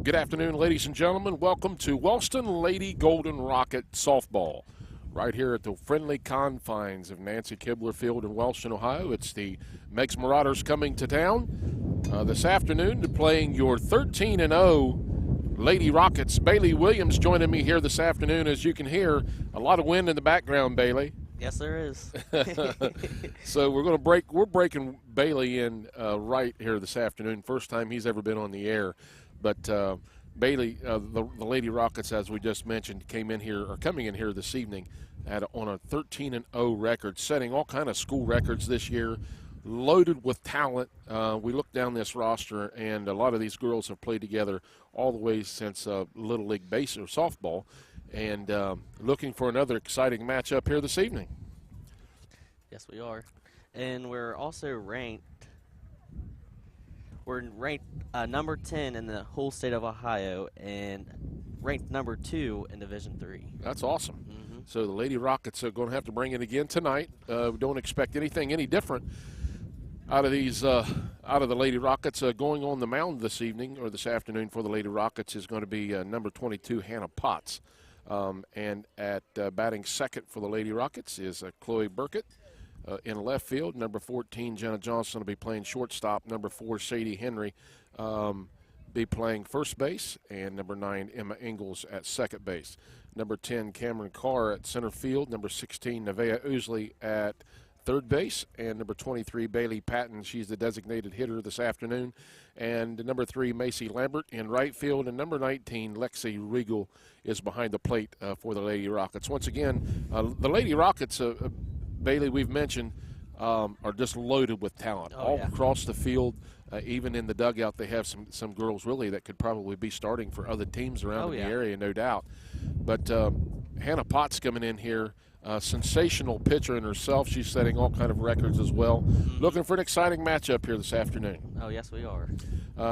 Good afternoon, ladies and gentlemen. Welcome to Wellston Lady Golden Rocket Softball. Right here at the friendly confines of Nancy Kibler Field in Wellston, Ohio. It's the Meigs Marauders coming to town this afternoon to playing your 13-0 Lady Rockets. Bailey Williams joining me here this afternoon. As you can hear, a lot of wind in the background, Bailey. Yes, there is. So we're breaking Bailey in right here this afternoon. First time he's ever been on the air. But Bailey, the Lady Rockets, as we just mentioned, coming in here this evening on a 13-0 record, setting all kind of school records this year, loaded with talent. We look down this roster, and a lot of these girls have played together all the way since Little League base or softball, and looking for another exciting matchup here this evening. Yes, we are. And we're also ranked. We're ranked number 10 in the whole state of Ohio and ranked number 2 in Division III. That's awesome. Mm-hmm. So the Lady Rockets are going to have to bring it again tonight. We don't expect anything any different out of the Lady Rockets. Going on the mound this evening or this afternoon for the Lady Rockets is going to be number 22, Hannah Potts. And at batting second for the Lady Rockets is Chloe Burkett. In left field, number 14, Jenna Johnson will be playing shortstop. Number 4, Sadie Henry be playing first base. And number 9, Emma Ingalls at second base. Number 10, Cameron Carr at center field. Number 16, Nevaeh Ousley at third base. And number 23, Bailey Patton. She's the designated hitter this afternoon. And number 3, Macy Lambert in right field. And number 19, Lexi Regal is behind the plate for the Lady Rockets. Once again, the Lady Rockets Bailey, we've mentioned, are just loaded with talent across the field. Even in the dugout, they have some girls really that could probably be starting for other teams around the area, no doubt. But Hannah Potts coming in here, sensational pitcher in herself. She's setting all kind of records as well. Mm-hmm. Looking for an exciting matchup here this afternoon. Oh, yes, we are.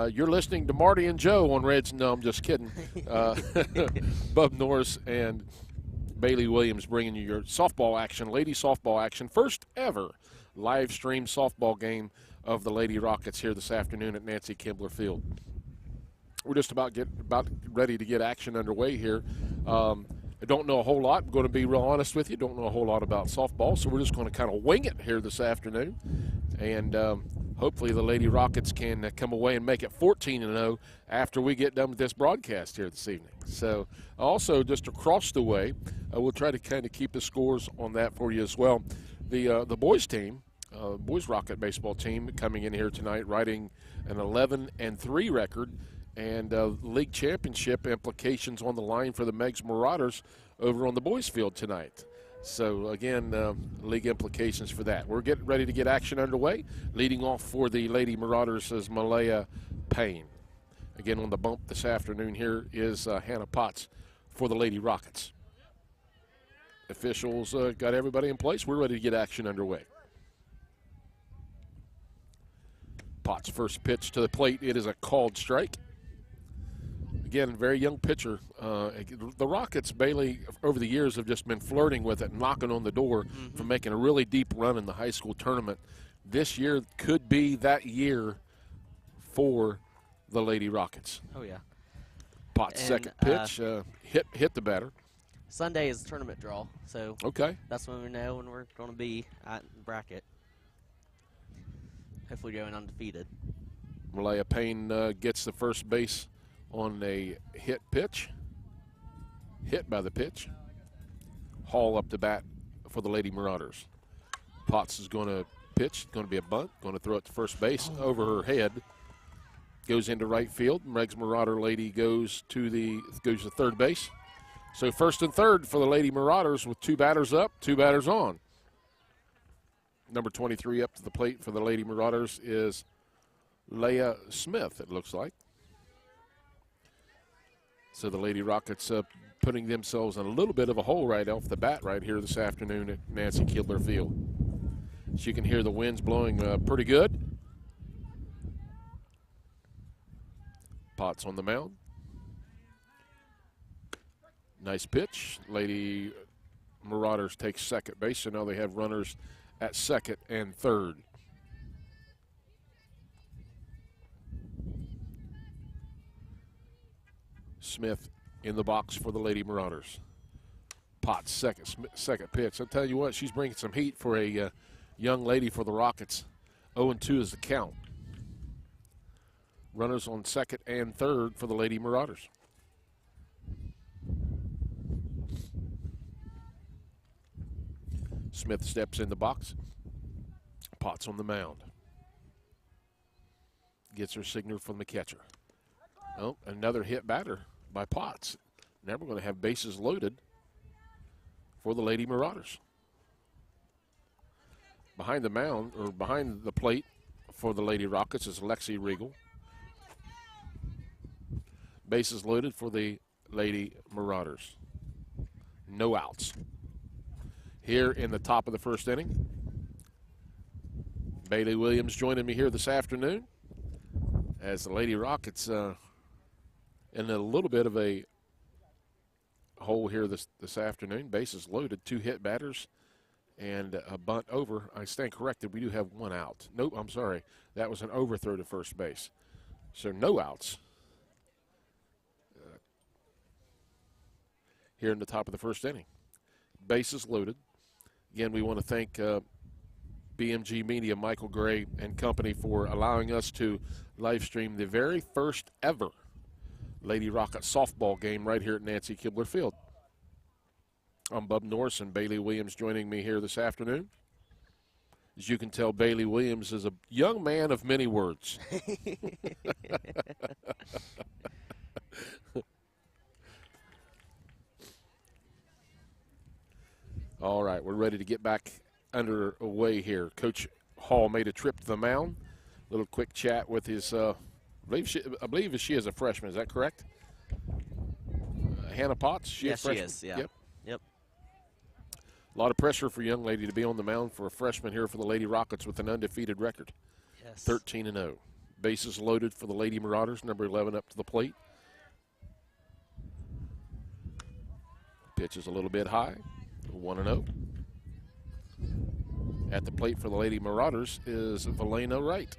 You're listening to Marty and Joe on Reds. No, I'm just kidding. Bub Norris and Bailey Williams bringing you your softball action, lady softball action, first ever live stream softball game of the Lady Rockets here this afternoon at Nancy Kibler Field. We're just about ready to get action underway here. I don't know a whole lot. I'm going to be real honest with you. Don't know a whole lot about softball, so we're just going to kind of wing it here this afternoon. And hopefully the Lady Rockets can come away and make it 14-0 after we get done with this broadcast here this evening. So also just across the way, we'll try to kind of keep the scores on that for you as well. The boys team, boys Rocket baseball team coming in here tonight riding an 11-3 record, and league championship implications on the line for the Meigs Marauders over on the boys field tonight. So, again, league implications for that. We're getting ready to get action underway. Leading off for the Lady Marauders is Malaya Payne. Again, on the bump this afternoon here is Hannah Potts for the Lady Rockets. Officials got everybody in place. We're ready to get action underway. Potts' first pitch to the plate. It is a called strike. Again, very young pitcher. The Rockets, Bailey, over the years have just been flirting with it, knocking on the door for making a really deep run in the high school tournament. This year could be that year for the Lady Rockets. Oh, yeah. Potts' second pitch hit the batter. Sunday is the tournament draw, so that's when we know when we're going to be at the bracket. Hopefully going undefeated. Malaya Payne gets the first base on a hit by the pitch. Hall up to bat for the Lady Marauders. Potts is going to pitch, going to be a bunt, going to throw it to first base over her head. Goes into right field. Meigs Marauder lady goes to third base. So first and third for the Lady Marauders with 2 batters up, 2 batters on. Number 23 up to the plate for the Lady Marauders is Leah Smith, it looks like. So the Lady Rockets putting themselves in a little bit of a hole right off the bat right here this afternoon at Nancy Kibler Field. As you can hear, the wind's blowing pretty good. Potts on the mound. Nice pitch. Lady Marauders take second base, so now they have runners at second and third. Smith in the box for the Lady Marauders. Potts, second pitch. I'll tell you what, she's bringing some heat for a young lady for the Rockets. 0-2 is the count. Runners on second and third for the Lady Marauders. Smith steps in the box. Potts on the mound. Gets her signal from the catcher. Oh, another hit batter by Potts. Now we're going to have bases loaded for the Lady Marauders. Behind the mound, or behind the plate for the Lady Rockets is Lexi Regal. Bases loaded for the Lady Marauders. No outs. Here in the top of the first inning, Bailey Williams joining me here this afternoon as the Lady Rockets in a little bit of a hole here this afternoon. Bases loaded, 2 hit batters and a bunt over. I stand corrected, we do have 1 out. Nope, I'm sorry. That was an overthrow to first base. So no outs here in the top of the first inning. Bases loaded. Again, we want to thank BMG Media, Michael Gray and company for allowing us to live stream the very first ever Lady Rocket softball game right here at Nancy Kibler Field. I'm Bub Norris, and Bailey Williams joining me here this afternoon. As you can tell, Bailey Williams is a young man of many words. All right, we're ready to get back underway here. Coach Hall made a trip to the mound. Little quick chat with his, I believe she is a freshman. Is that correct? Hannah Potts? Yes, she is. Yeah. Yep. A lot of pressure for a young lady to be on the mound for a freshman here for the Lady Rockets with an undefeated record. Yes. 13-0. Bases loaded for the Lady Marauders. Number 11 up to the plate. Pitch is a little bit high. 1-0. At the plate for the Lady Marauders is Valena Wright.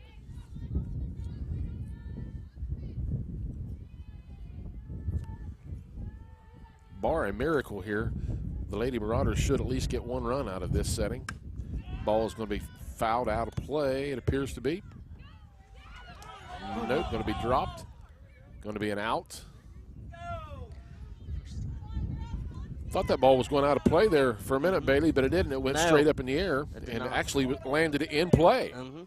Bar a miracle here, the Lady Marauders should at least get 1 run out of this setting. Ball is going to be fouled out of play, it appears to be. Nope, going to be dropped. Going to be an out. Thought that ball was going out of play there for a minute, Bailey, but it didn't. It went straight up in the air and actually landed in play. Mm-hmm.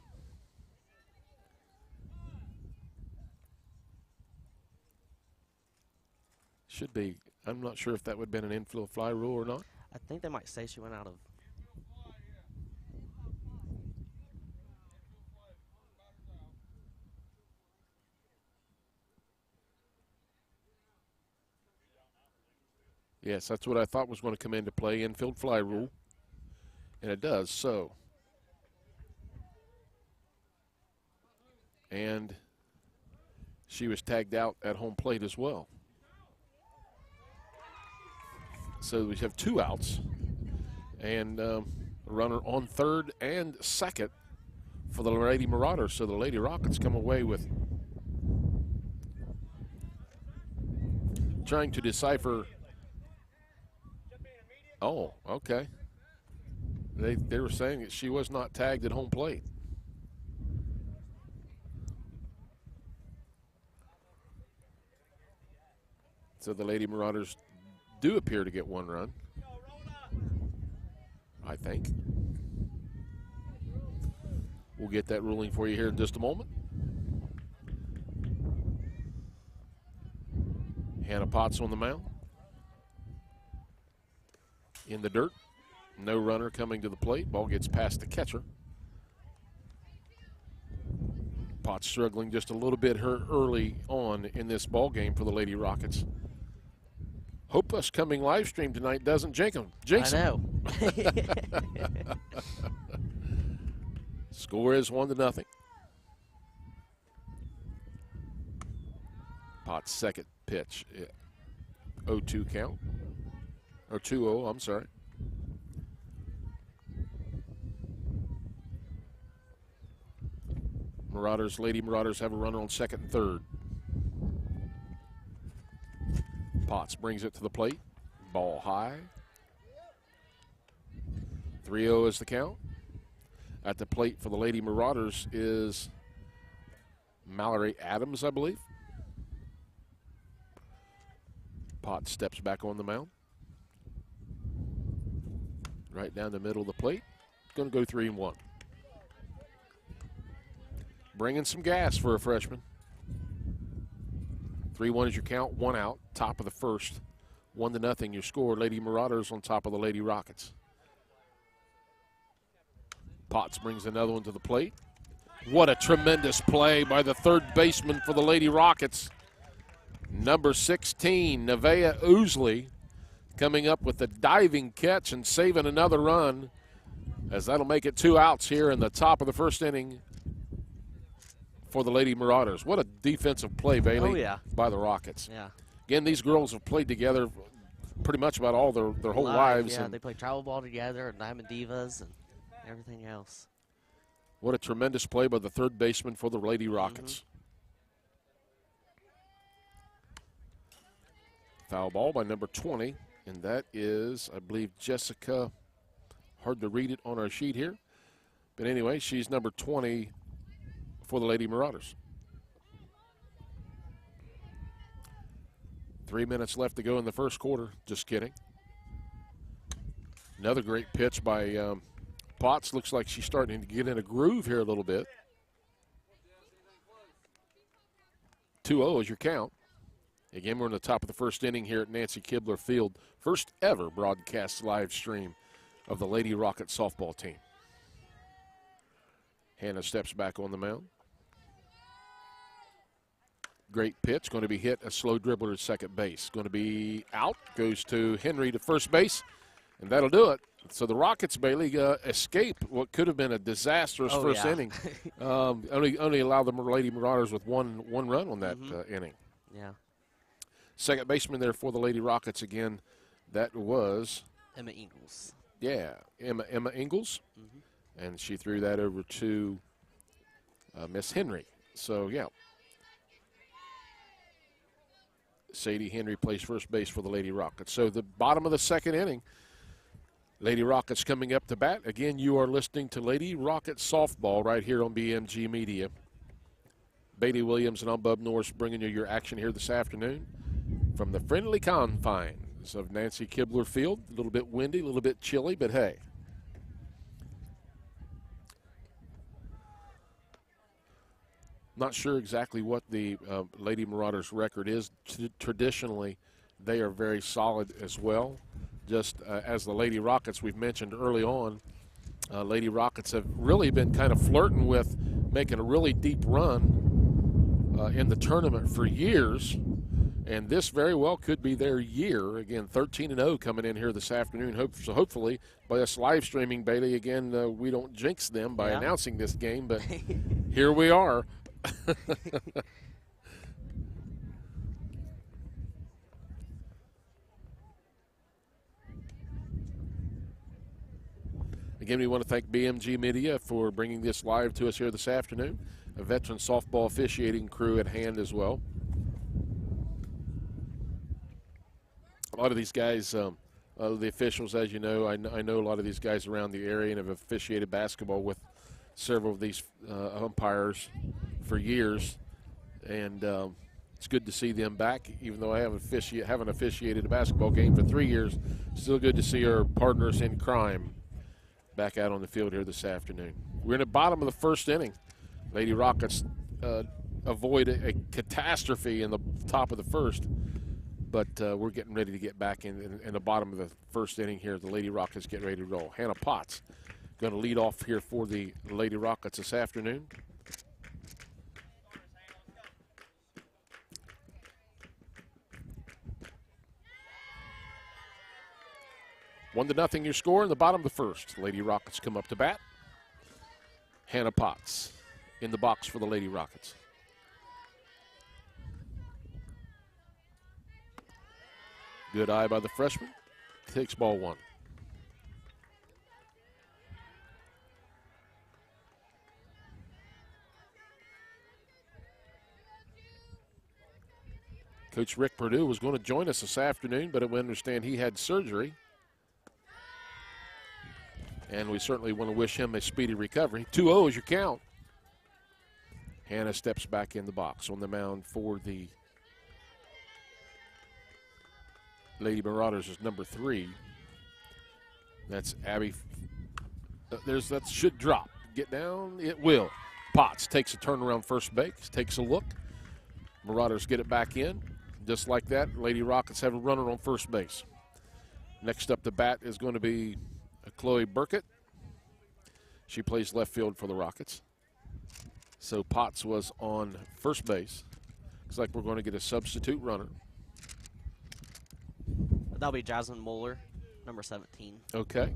Should be. I'm not sure if that would have been an infield fly rule or not. I think they might say she went out of. Yes, that's what I thought was going to come into play, infield fly rule. And it does, so. And she was tagged out at home plate as well. So we have 2 outs. And a runner on third and second for the Lady Marauders. So the Lady Rockets come away with trying to decipher. Oh, okay. They were saying that she was not tagged at home plate. So the Lady Marauders do appear to get 1 run, I think. We'll get that ruling for you here in just a moment. Hannah Potts on the mound. In the dirt. No runner coming to the plate. Ball gets past the catcher. Potts struggling just a little bit early on in this ball game for the Lady Rockets. Hope us coming live stream tonight doesn't jinx I know. Score is 1-0. Potts' second pitch. 0-2 count. Or 2-0, I'm sorry. Lady Marauders have a runner on second and third. Potts brings it to the plate. Ball high. 3-0 is the count. At the plate for the Lady Marauders is Mallory Adams, I believe. Potts steps back on the mound. Right down the middle of the plate. Going to go 3-1. Bringing some gas for a freshman. 3-1 is your count, 1 out, top of the first. 1-0 your score. Lady Marauders on top of the Lady Rockets. Potts brings another one to the plate. What a tremendous play by the third baseman for the Lady Rockets. Number 16, Nevaeh Ousley, coming up with a diving catch and saving another run, as that'll make it 2 outs here in the top of the first inning for the Lady Marauders. What a defensive play, Bailey, by the Rockets. Yeah. Again, these girls have played together pretty much about all their whole lives. Yeah, they play travel ball together and Diamond Divas and everything else. What a tremendous play by the third baseman for the Lady Rockets. Foul ball by number 20, and that is, I believe, Jessica. Hard to read it on our sheet here. But anyway, she's number 20 for the Lady Marauders. 3 minutes left to go in the first quarter. Just kidding. Another great pitch by Potts. Looks like she's starting to get in a groove here a little bit. 2-0 is your count. Again, we're in the top of the first inning here at Nancy Kibler Field. First ever broadcast live stream of the Lady Rocket softball team. Hannah steps back on the mound. Great pitch, going to be hit, a slow dribbler at second base. Going to be out, goes to Henry to first base, and that'll do it. So the Rockets, Bailey, escape what could have been a disastrous first inning. Only allow the Lady Marauders with one run on that inning. Yeah. Second baseman there for the Lady Rockets again, that was Emma Ingalls. Yeah, Emma Ingalls, and she threw that over to Miss Henry. So, yeah. Sadie Henry plays first base for the Lady Rockets. So the bottom of the second inning, Lady Rockets coming up to bat. Again, you are listening to Lady Rockets softball right here on BMG Media. Bailey Williams and I'm Bub Norris bringing you your action here this afternoon from the friendly confines of Nancy Kibler Field. A little bit windy, a little bit chilly, but hey. Not sure exactly what the Lady Marauders record is. Traditionally, they are very solid as well. Just as the Lady Rockets we've mentioned early on, Lady Rockets have really been kind of flirting with making a really deep run in the tournament for years. And this very well could be their year. Again, 13-0 coming in here this afternoon. So hopefully, by us live streaming, Bailey, again, we don't jinx them by announcing this game. But here we are. Again, we want to thank BMG Media for bringing this live to us here this afternoon. A veteran softball officiating crew at hand as well. A lot of these guys, the officials, as you know, I know a lot of these guys around the area and have officiated basketball with several of these umpires for years. And it's good to see them back, even though I haven't officiated a basketball game for 3 years. Still good to see our partners in crime back out on the field here this afternoon. We're in the bottom of the first inning. Lady Rockets avoid a catastrophe in the top of the first, but we're getting ready to get back in the bottom of the first inning here. The Lady Rockets get ready to roll. Hannah Potts going to lead off here for the Lady Rockets this afternoon. One to nothing your score in the bottom of the first. Lady Rockets come up to bat. Hannah Potts in the box for the Lady Rockets. Good eye by the freshman. Takes ball one. Coach Rick Perdue was going to join us this afternoon, but we understand he had surgery. And we certainly want to wish him a speedy recovery. 2-0 is your count. Hannah steps back in the box on the mound for the Lady Marauders is number 3. That's Abby. That should drop. Get down. It will. Potts takes a turn around first base, takes a look. Marauders get it back in. Just like that, Lady Rockets have a runner on first base. Next up to bat is going to be Chloe Burkett. She plays left field for the Rockets. So Potts was on first base. Looks like we're going to get a substitute runner. That'll be Jasmine Moeller, number 17. Okay.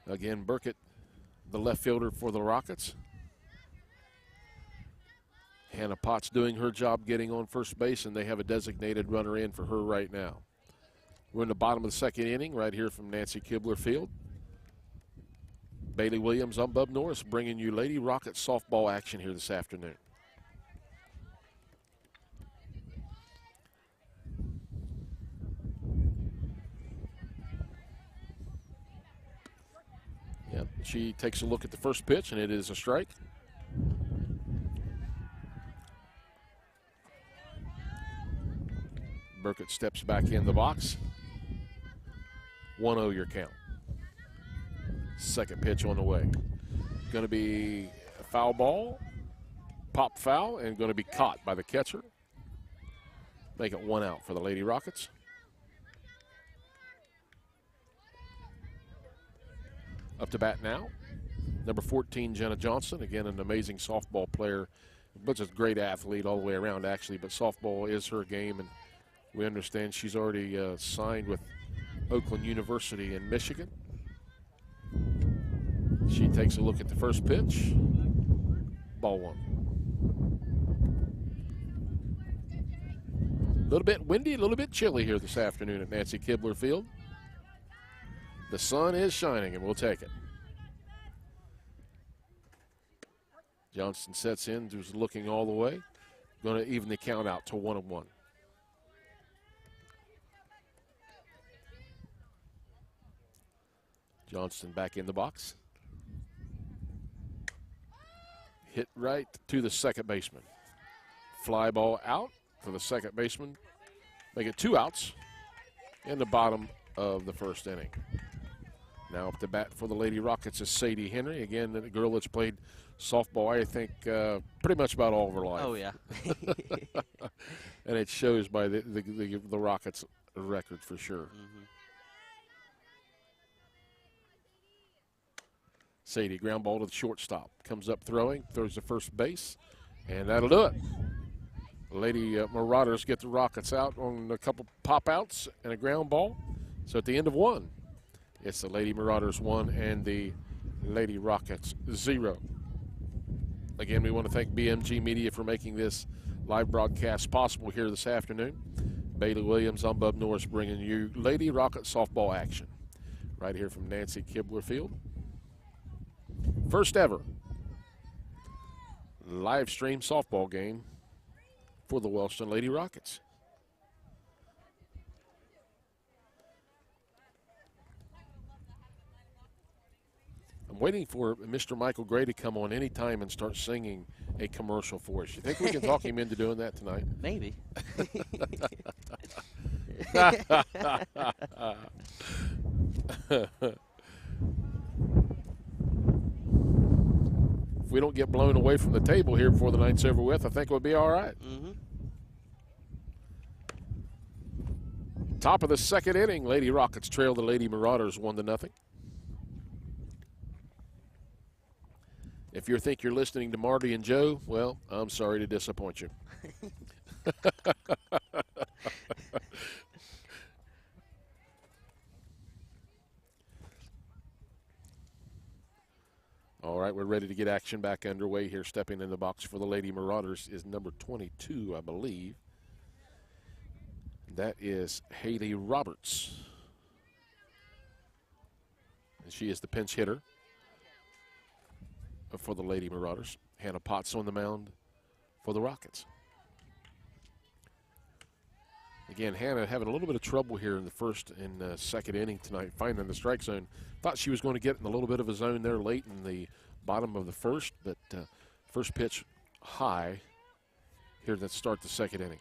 Again, Burkett, the left fielder for the Rockets. Hannah Potts doing her job getting on first base, and they have a designated runner in for her right now. We're in the bottom of the second inning right here from Nancy Kibler Field. Bailey Williams, I'm Bub Norris, bringing you Lady Rocket softball action here this afternoon. Yep, she takes a look at the first pitch, and it is a strike. Burkett steps back in the box. 1-0 your count. Second pitch on the way. Going to be a foul ball, pop foul, and going to be caught by the catcher. Make it 1 out for the Lady Rockets. Up to bat now, number 14, Jenna Johnson. Again, an amazing softball player, but just a great athlete all the way around, actually. But softball is her game, and we understand she's already signed with Oakland University in Michigan. She takes a look at the first pitch. Ball 1. A little bit windy, a little bit chilly here this afternoon at Nancy Kibler Field. The sun is shining, and we'll take it. Johnston sets in, just looking all the way. Going to even the count out to 1-1. Johnston back in the box. Hit right to the second baseman. Fly ball out for the second baseman. Make it 2 outs in the bottom of the first inning. Now up to bat for the Lady Rockets is Sadie Henry. Again, the girl that's played softball, I think, pretty much about all of her life. Oh, yeah. And it shows by the Rockets' record for sure. Mm-hmm. Sadie, ground ball to the shortstop. Comes up throwing, throws to first base, and that'll do it. Lady Marauders get the Rockets out on a couple pop-outs and a ground ball. So at the end of 1, it's the Lady Marauders 1 and the Lady Rockets 0. Again, we want to thank BMG Media for making this live broadcast possible here this afternoon. Bailey Williams, I'm Bub Norris, bringing you Lady Rocket softball action right here from Nancy Kibler Field. First ever live stream softball game for the Wellston Lady Rockets. I'm waiting for Mr. Michael Gray to come on anytime and start singing a commercial for us. You think we can talk him into doing that tonight? Maybe. If we don't get blown away from the table here before the night's over with, I think we'll be all right. Mm-hmm. Top of the second inning, Lady Rockets trail the Lady Marauders 1-0. If you think you're listening to Marty and Joe, well, I'm sorry to disappoint you. All right, we're ready to get action back underway here. Stepping in the box for the Lady Marauders is number 22, I believe. That is Haley Roberts. And she is the pinch hitter for the Lady Marauders. Hannah Potts on the mound for the Rockets. Again, Hannah having a little bit of trouble here in the first and second inning tonight, finding the strike zone. Thought she was going to get in a little bit of a zone there late in the bottom of the first, but first pitch high here to start the second inning.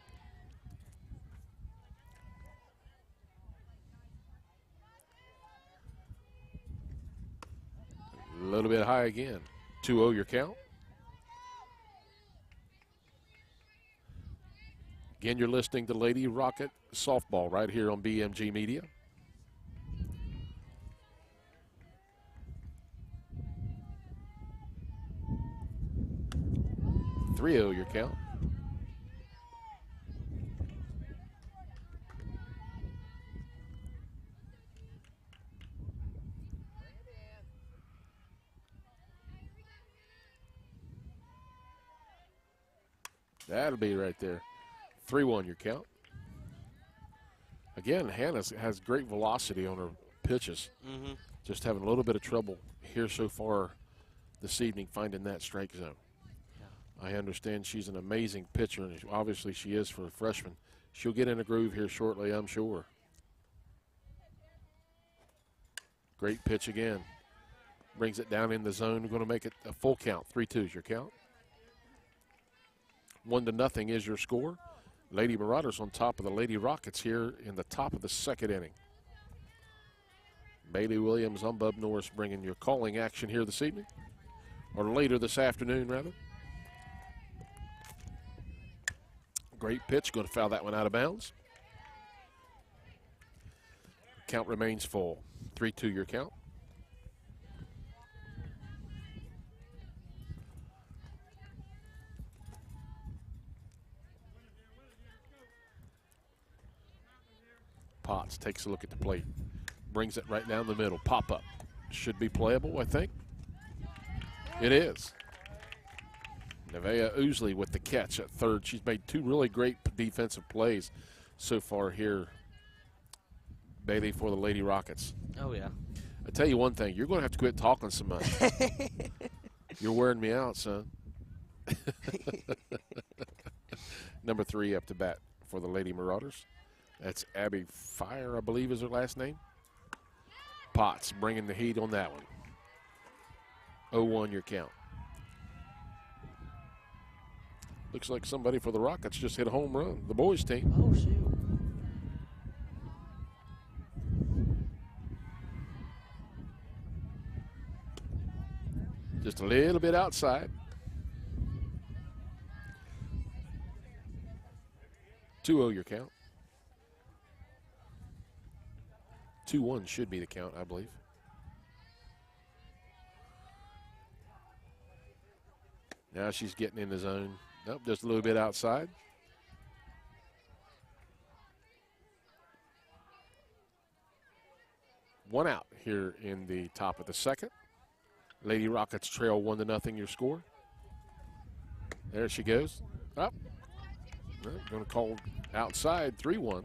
A little bit high again. 2-0 your count. Again, you're listening to Lady Rocket Softball right here on BMG Media. .30 your count. That'll be right there. 3-1 your count. Again, Hannah has great velocity on her pitches. Just having a little bit of trouble here so far this evening finding that strike zone. I understand she's an amazing pitcher, and obviously she is for a freshman. She'll get in a groove here shortly, I'm sure. Great pitch again. Brings it down in the zone. We're going to make it a full count. 3-2 is your count. 1-0 is your score. Lady Marauders on top of the Lady Rockets here in the top of the second inning. Bailey Williams, I'm Bub Norris, bringing your calling action here this evening, or later this afternoon, rather. Great pitch, going to foul that one out of bounds. Count remains full. 3-2 your count. Potts takes a look at the plate. Brings it right down the middle. Pop up. Should be playable, I think. It is. Nevaeh Ousley with the catch at third. She's made two really great defensive plays so far here, Bailey, for the Lady Rockets. Oh, yeah. I tell you one thing. You're going to have to quit talking so much. You're wearing me out, son. Number 3 up to bat for the Lady Marauders. That's Abby Fire, I believe is her last name. Potts bringing the heat on that one. 0-1 your count. Looks like somebody for the Rockets just hit a home run. The boys team. Oh, shoot. Just a little bit outside. 2-0 your count. 2-1 should be the count, I believe. Now she's getting in the zone. Nope, just a little bit outside. One out here in the top of the second. Lady Rockets trail 1-0 your score. There she goes. Up. Going to call outside 3-1.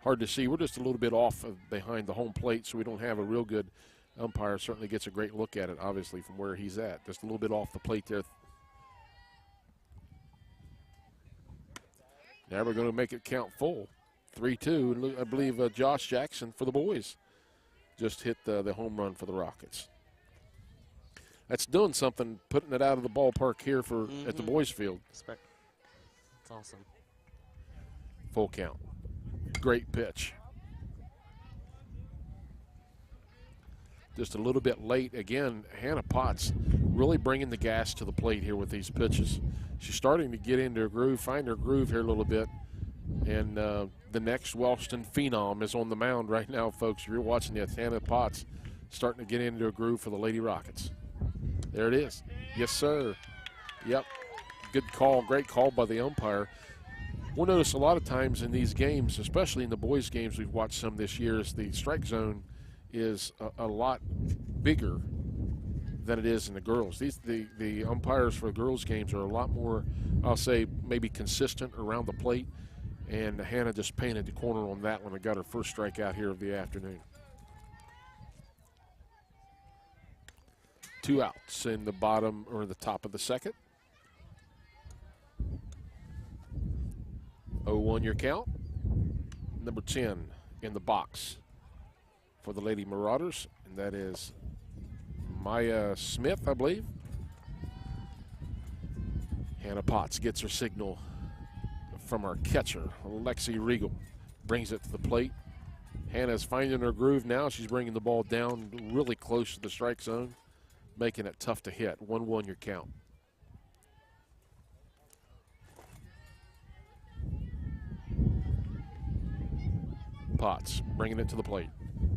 Hard to see. We're just a little bit off of behind the home plate, so we don't have a real good umpire. Certainly gets a great look at it, obviously, from where he's at. Just a little bit off the plate there. Now we're going to make it count full. 3-2. I believe Josh Jackson for the boys just hit the home run for the Rockets. That's doing something, putting it out of the ballpark here for at the boys' field. That's awesome. Full count. Great pitch. Just a little bit late. Again, Hannah Potts really bringing the gas to the plate here with these pitches. She's starting to get into her groove, find her groove here a little bit. And the next Wellston phenom is on the mound right now, folks. If you're watching this, Hannah Potts starting to get into a groove for the Lady Rockets. There it is. Yes, sir. Yep. Good call. Great call by the umpire. We'll notice a lot of times in these games, especially in the boys' games we've watched some this year, is the strike zone is a lot bigger than it is in the girls. The umpires for girls' games are a lot more, I'll say, maybe consistent around the plate. And Hannah just painted the corner on that one and got her first strikeout here of the afternoon. 2 outs in the bottom or the top of the second. 0-1 your count. Number 10 in the box for the Lady Marauders, and that is Maya Smith, I believe. Hannah Potts gets her signal from our catcher, Lexi Regal. Brings it to the plate. Hannah's finding her groove now. She's bringing the ball down really close to the strike zone, making it tough to hit. 1-1 your count. Potts bringing it to the plate.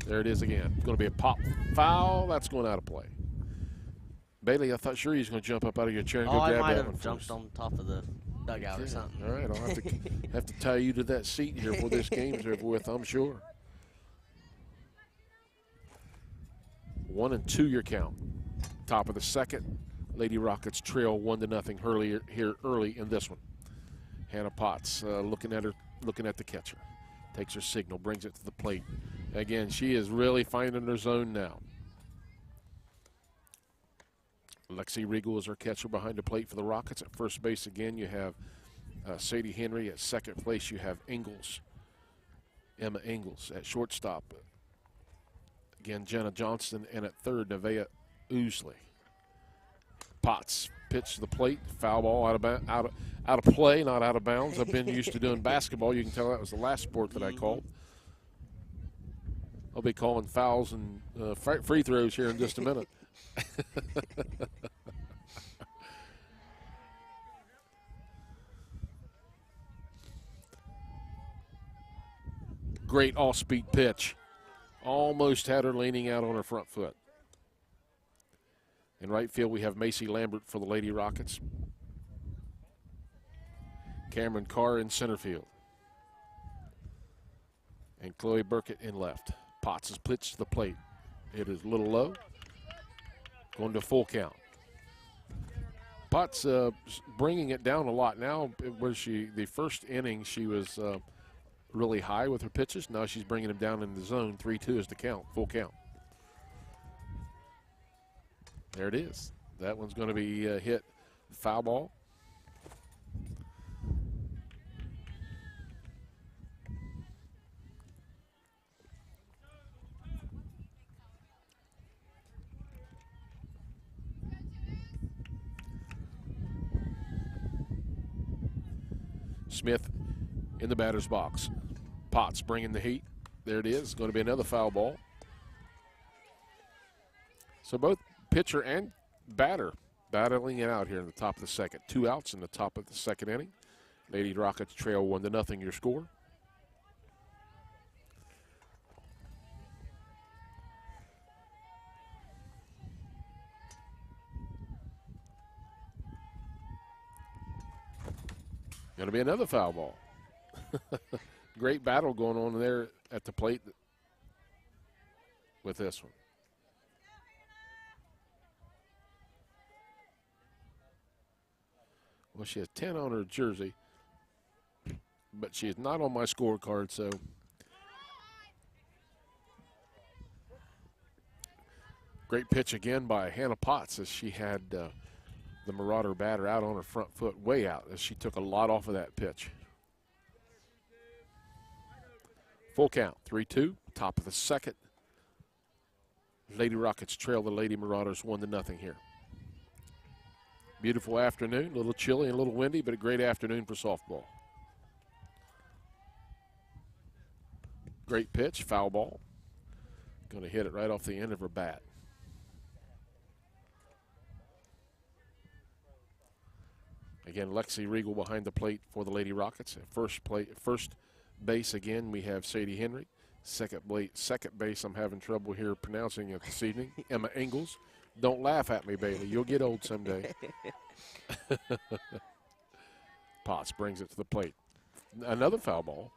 There it is again. Going to be a pop foul. That's going out of play. Bailey, I thought sure you was going to jump up out of your chair and go grab that one. I might have jumped on top of the dugout or something. All right, I'll have to tie you to that seat here before this game's over with, I'm sure. 1-2 your count. Top of the second. Lady Rockets trail 1-0 early in this one. Hannah Potts looking at the catcher. Takes her signal, brings it to the plate. Again, she is really finding her zone now. Lexi Regal is our catcher behind the plate for the Rockets. At first base again, you have Sadie Henry. At second place, you have Emma Ingalls. At shortstop, again, Jenna Johnston. And at third, Nevaeh Ousley. Potts pitch to the plate, foul ball out of play, not out of bounds. I've been used to doing basketball. You can tell that was the last sport that I called. I'll be calling fouls and free throws here in just a minute. Great off-speed pitch. Almost had her leaning out on her front foot. In right field, we have Macy Lambert for the Lady Rockets. Cameron Carr in center field. And Chloe Burkett in left. Potts is pitched to the plate. It is a little low. Going to full count. Potts bringing it down a lot now. The first inning she was really high with her pitches. Now she's bringing them down in the zone. 3-2 is the count, full count. There it is. That one's going to be hit foul ball. Smith in the batter's box. Potts bringing the heat. There it is. Going to be another foul ball. So both pitcher and batter battling it out here in the top of the second. 2 outs in the top of the second inning. Lady Rockets trail 1-0 your score. Going to be another foul ball. Great battle going on there at the plate with this one. Well, she has 10 on her jersey, but she is not on my scorecard, so. Great pitch again by Hannah Potts as she had the Marauder batter out on her front foot, way out, as she took a lot off of that pitch. Full count, 3-2, top of the second. Lady Rockets trail the Lady Marauders 1-0 here. Beautiful afternoon, a little chilly and a little windy, but a great afternoon for softball. Great pitch, foul ball. Going to hit it right off the end of her bat. Again, Lexi Regal behind the plate for the Lady Rockets. At first base again, we have Sadie Henry. Second base, I'm having trouble here pronouncing it this evening. Emma Ingalls. Don't laugh at me, Bailey. You'll get old someday. Potts brings it to the plate. Another foul ball.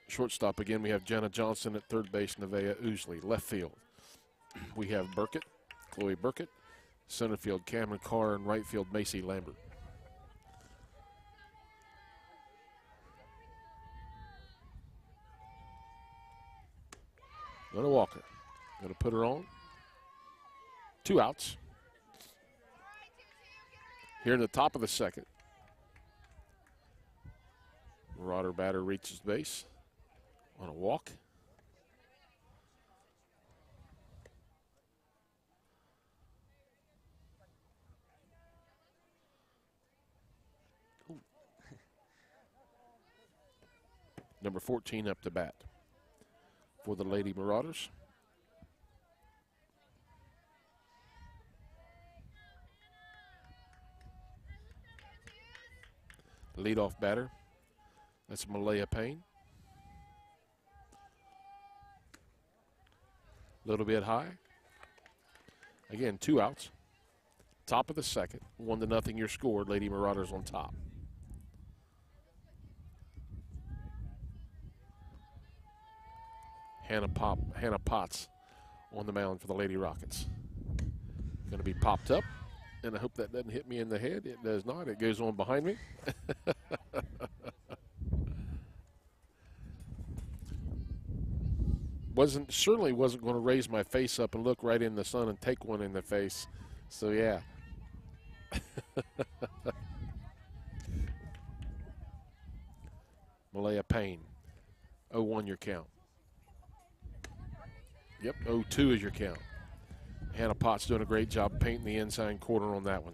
Shortstop again, we have Jenna Johnson. At third base, Nevaeh Ousley. Left field, we have Burkett, Chloe Burkett. Center field, Cameron Carr. And right field, Macy Lambert. Going to walk her. Going to put her on. 2 outs. Here in the top of the second. Marauder batter reaches base. On a walk. Number 14 up to bat for the Lady Marauders. Leadoff batter, that's Malaya Payne. A little bit high. Again, 2 outs. Top of the second, 1-0 your score. Lady Marauders on top. Hannah Potts on the mound for the Lady Rockets. Going to be popped up, and I hope that doesn't hit me in the head. It does not. It goes on behind me. Certainly wasn't going to raise my face up and look right in the sun and take one in the face. So yeah. Malaya Payne, 0-1 your count. Yep, 0-2 is your count. Hannah Potts doing a great job painting the inside corner on that one.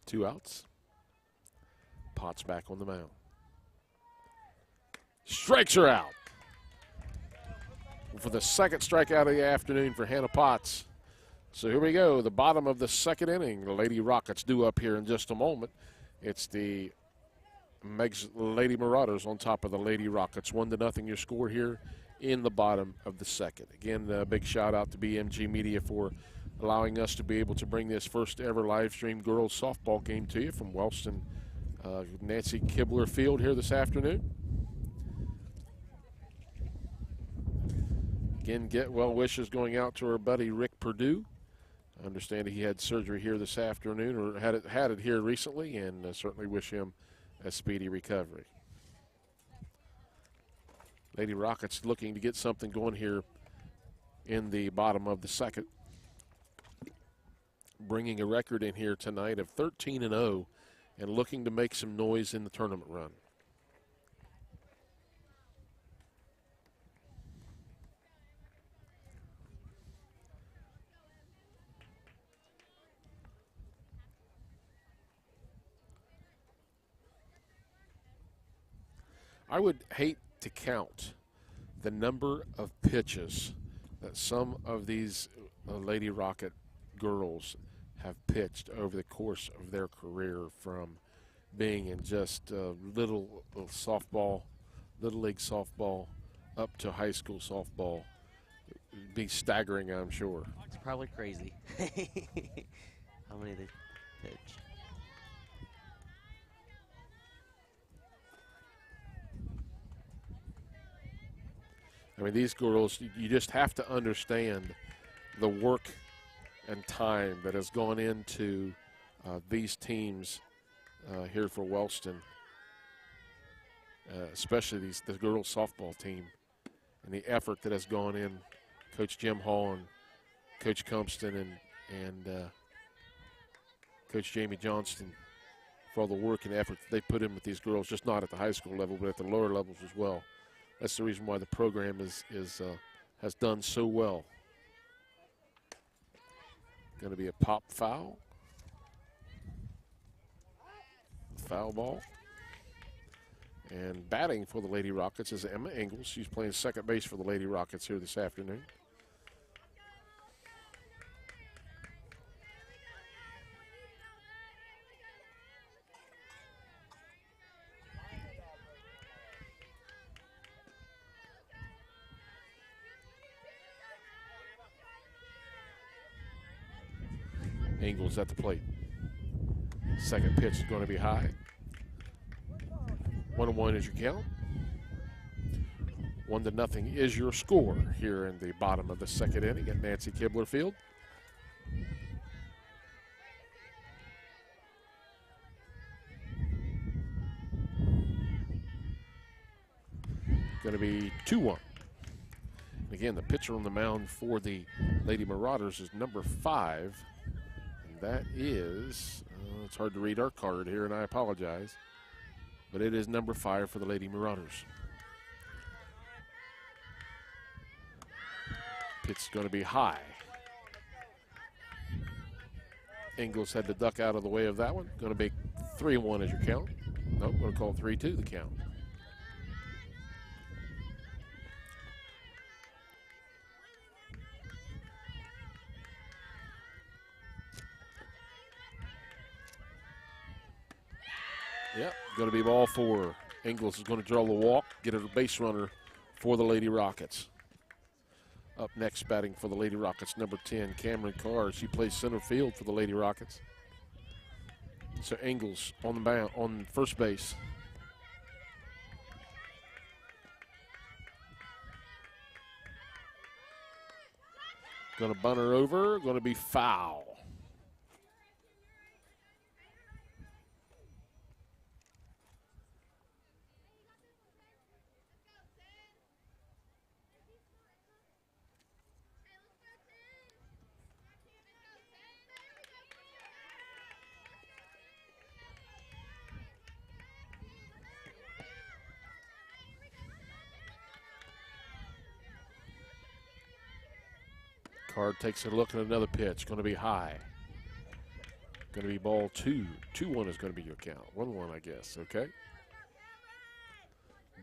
Two outs. Potts back on the mound. Strikes her out. For the second strikeout of the afternoon for Hannah Potts. So here we go, the bottom of the second inning. The Lady Rockets due up here in just a moment. It's the Meigs Lady Marauders on top of the Lady Rockets. 1-0 your score here in the bottom of the second. Again, a big shout out to BMG Media for allowing us to be able to bring this first ever live stream girls softball game to you from Wellston Nancy Kibler Field here this afternoon. Again, get well wishes going out to our buddy Rick Perdue. I understand he had surgery here this afternoon, or had it here recently, and certainly wish him a speedy recovery. Lady Rockets looking to get something going here in the bottom of the second. Bringing a record in here tonight of 13-0 and looking to make some noise in the tournament run. I would hate to count the number of pitches that some of these Lady Rocket girls have pitched over the course of their career, from being in just little softball, little league softball, up to high school softball. It'd be staggering, I'm sure. It's probably crazy. How many they pitch? I mean, these girls, you just have to understand the work and time that has gone into these teams here for Wellston, especially the girls softball team, and the effort that has gone in. Coach Jim Hall and Coach Compston and Coach Jamie Johnston for all the work and effort that they put in with these girls, just not at the high school level, but at the lower levels as well. That's the reason why the program has done so well. Going to be a pop foul. Foul ball. And batting for the Lady Rockets is Emma Ingalls. She's playing second base for the Lady Rockets here this afternoon. Ingalls at the plate. Second pitch is going to be high. 1-1 is your count. 1-0 is your score here in the bottom of the second inning at Nancy Kibler Field. Going to be 2-1. Again, the pitcher on the mound for the Lady Marauders is number 5. And that is, it's hard to read our card here, and I apologize. But it is number 5 for the Lady Marauders. Pitch is going to be high. Ingles had to duck out of the way of that one. Going to be 3-1 as your count. Nope, going to call 3-2 the count. Yep, going to be ball 4. Ingles is going to draw the walk, get a base runner for the Lady Rockets. Up next, batting for the Lady Rockets, number 10, Cameron Carr. She plays center field for the Lady Rockets. So Ingles on the mound, on first base. Going to bunt her over, going to be foul. Card takes a look at another pitch. Going to be high. Going to be ball 2. 2-1 is going to be your count. 1-1, I guess. Okay.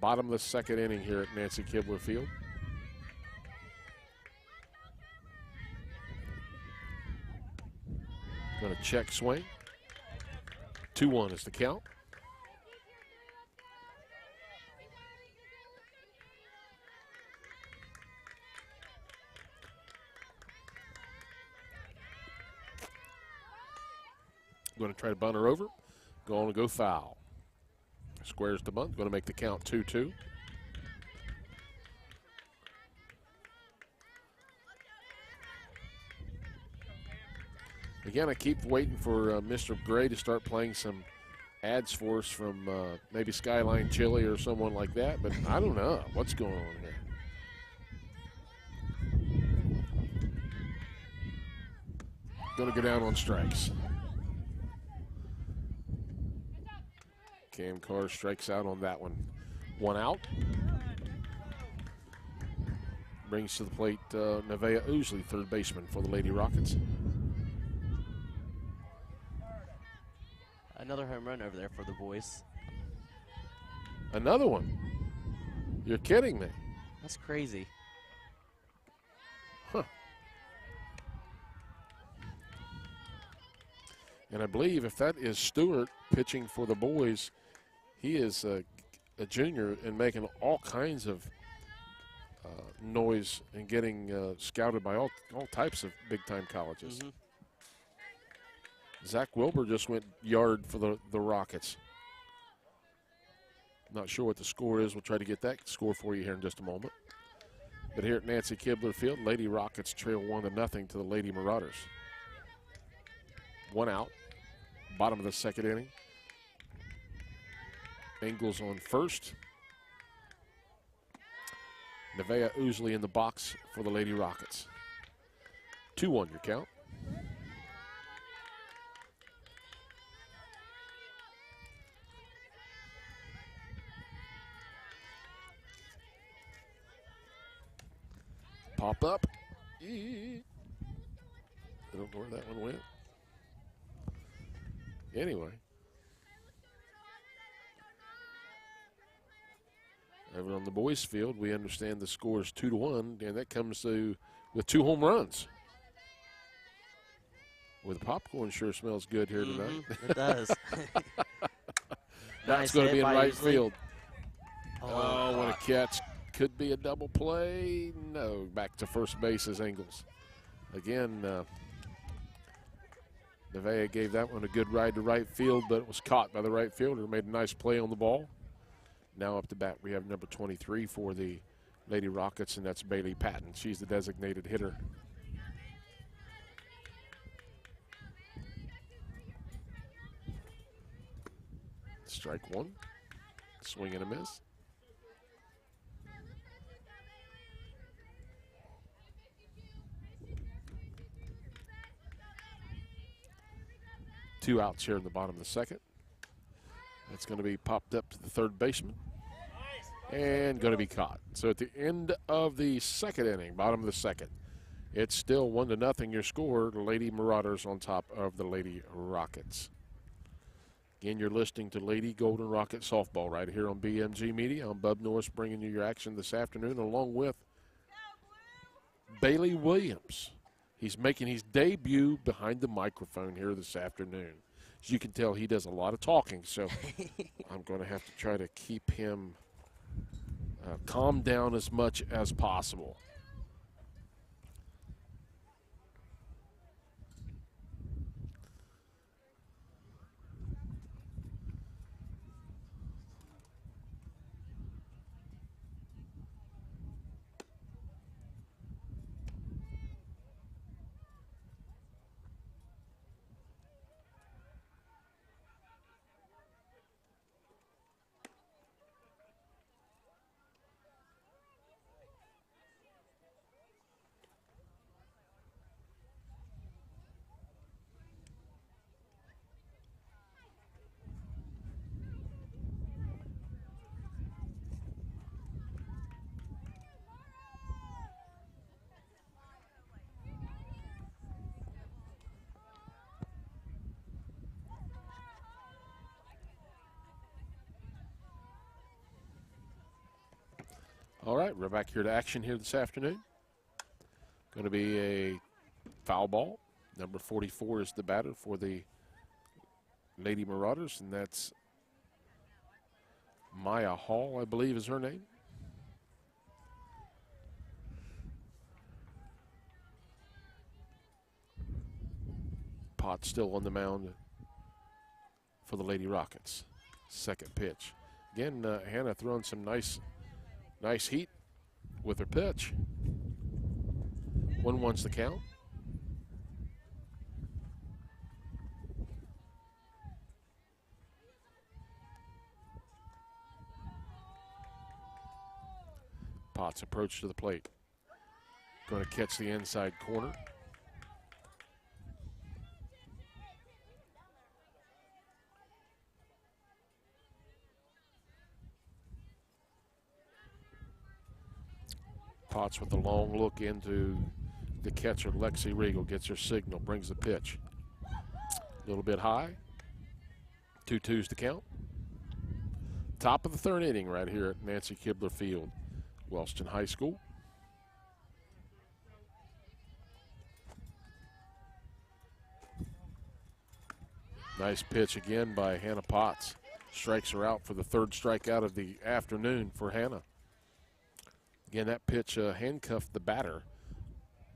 Bottom of the second inning here at Nancy Kibler Field. Going to check swing. 2-1 is the count. Going to try to bunt her over. Going to go foul. Squares the bunt. Going to make the count 2-2. Again, I keep waiting for Mr. Gray to start playing some ads for us from maybe Skyline Chili or someone like that, but I don't know what's going on here. Going to go down on strikes. Cam Carr strikes out on that one. 1 out. Brings to the plate Nevaeh Ousley, third baseman for the Lady Rockets. Another home run over there for the boys. Another one? You're kidding me. That's crazy. Huh. And I believe if that is Stewart pitching for the boys, he is a junior and making all kinds of noise and getting scouted by all types of big-time colleges. Mm-hmm. Zach Wilbur just went yard for the Rockets. Not sure what the score is. We'll try to get that score for you here in just a moment. But here at Nancy Kibler Field, Lady Rockets trail 1-0 to the Lady Marauders. 1 out. Bottom of the second inning. Ingles on first. Nevaeh Ousley in the box for the Lady Rockets. 2-1 your count. Pop up. I don't know where that one went. Anyway. Over on the boys' field, we understand the score is 2-1, and that comes to with 2 home runs. Well, the popcorn sure smells good here tonight. It does. That's going to be in right field. Oh, what a catch. Could be a double play. No, back to first base is Ingles. Again, Nevaeh gave that one a good ride to right field, but it was caught by the right fielder. Made a nice play on the ball. Now up to bat, we have number 23 for the Lady Rockets, and that's Bailey Patton. She's the designated hitter. Strike 1. Swing and a miss. 2 outs here in the bottom of the second. It's going to be popped up to the third baseman and going to be caught. So at the end of the second inning, bottom of the second, it's still 1-0 your score. The Lady Marauders on top of the Lady Rockets. Again, you're listening to Lady Golden Rocket Softball right here on BMG Media. I'm Bub Norris bringing you your action this afternoon along with Bailey Williams. He's making his debut behind the microphone here this afternoon. As you can tell, he does a lot of talking, so I'm going to have to try to keep him calmed down as much as possible. All right, we're back here to action here this afternoon. Going to be a foul ball. Number 44 is the batter for the Lady Marauders, and that's Maya Hall, I believe is her name. Potts still on the mound for the Lady Rockets. Second pitch. Again, Hannah throwing some nice heat with her pitch. 1-1's the count. Potts approach to the plate. Going to catch the inside corner. Potts with a long look into the catcher, Lexi Regal, gets her signal, brings the pitch. A little bit high. 2-2's the count. Top of the third inning right here at Nancy Kibler Field, Wellston High School. Nice pitch again by Hannah Potts. Strikes her out for the third strikeout of the afternoon for Hannah. Again, that pitch handcuffed the batter.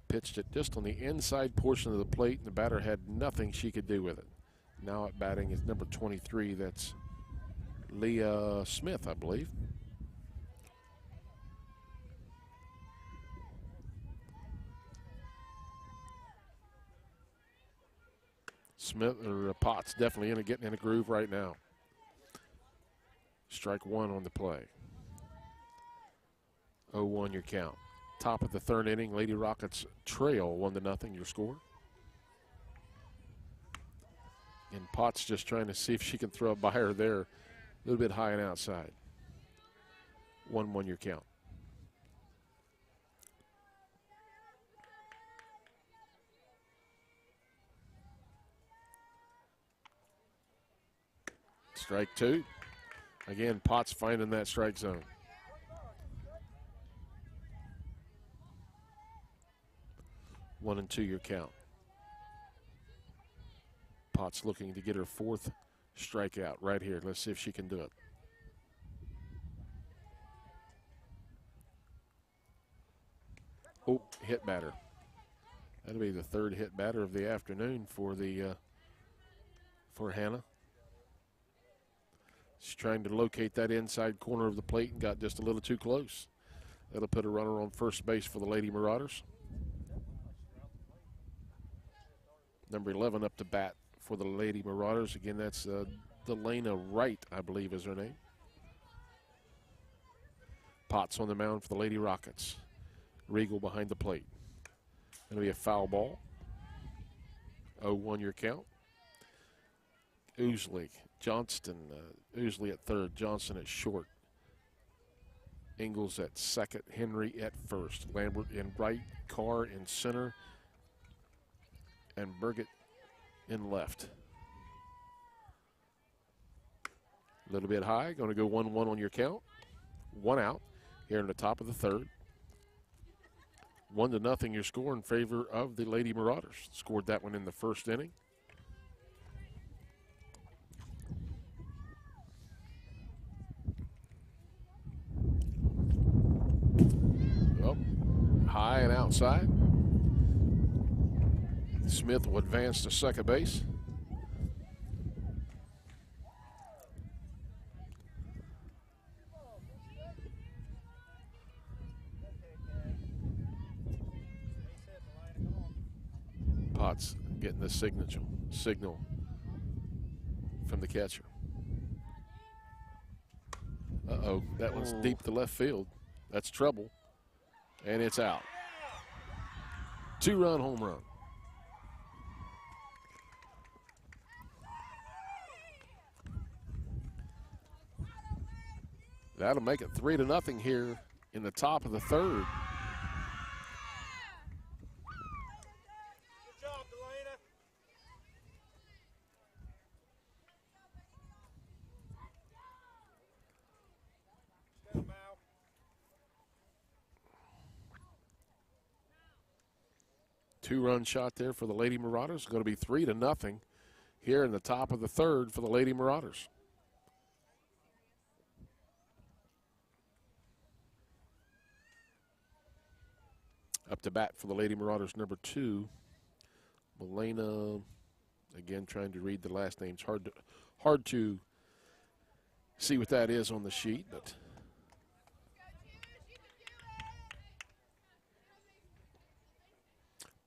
Pitched it just on the inside portion of the plate, and the batter had nothing she could do with it. Now at batting is number 23. That's Leah Smith, I believe. Potts definitely getting in a groove right now. Strike one on the play. 0-1 your count. Top of the third inning, Lady Rockets trail 1-0 your score. And Potts just trying to see if she can throw a by her there. A little bit high and outside. 1-1 your count. Strike two. Again, Potts finding that strike zone. 1-2 your count. Potts looking to get her fourth strikeout right here. Let's see if she can do it. Oh, hit batter. That'll be the third hit batter of the afternoon for for Hannah. She's trying to locate that inside corner of the plate and got just a little too close. That'll put a runner on first base for the Lady Marauders. Number 11 up to bat for the Lady Marauders. Again, that's Delana Wright, I believe is her name. Potts on the mound for the Lady Rockets. Regal behind the plate. Going to be a foul ball. 0-1 your count. Ousley, Johnston, Ousley at third, Johnson at short. Ingalls at second, Henry at first. Lambert in right, Carr in center, and Burgett in left. A little bit high, going to go 1-1 on your count. 1 out here in the top of the third. 1-0 your score in favor of the Lady Marauders. Scored that one in the first inning. Well, high and outside. Smith will advance to second base. Potts getting the signal from the catcher. Uh-oh, that one's deep to left field. That's trouble, and it's out. 2-run home run. That'll make it 3-0 here in the top of the third. Good job, Delana. Two-run shot there for the Lady Marauders. Going to be 3-0 here in the top of the third for the Lady Marauders. Up to bat for the Lady Marauders, number 2, Milena. Again, trying to read the last names. Hard to see what that is on the sheet, but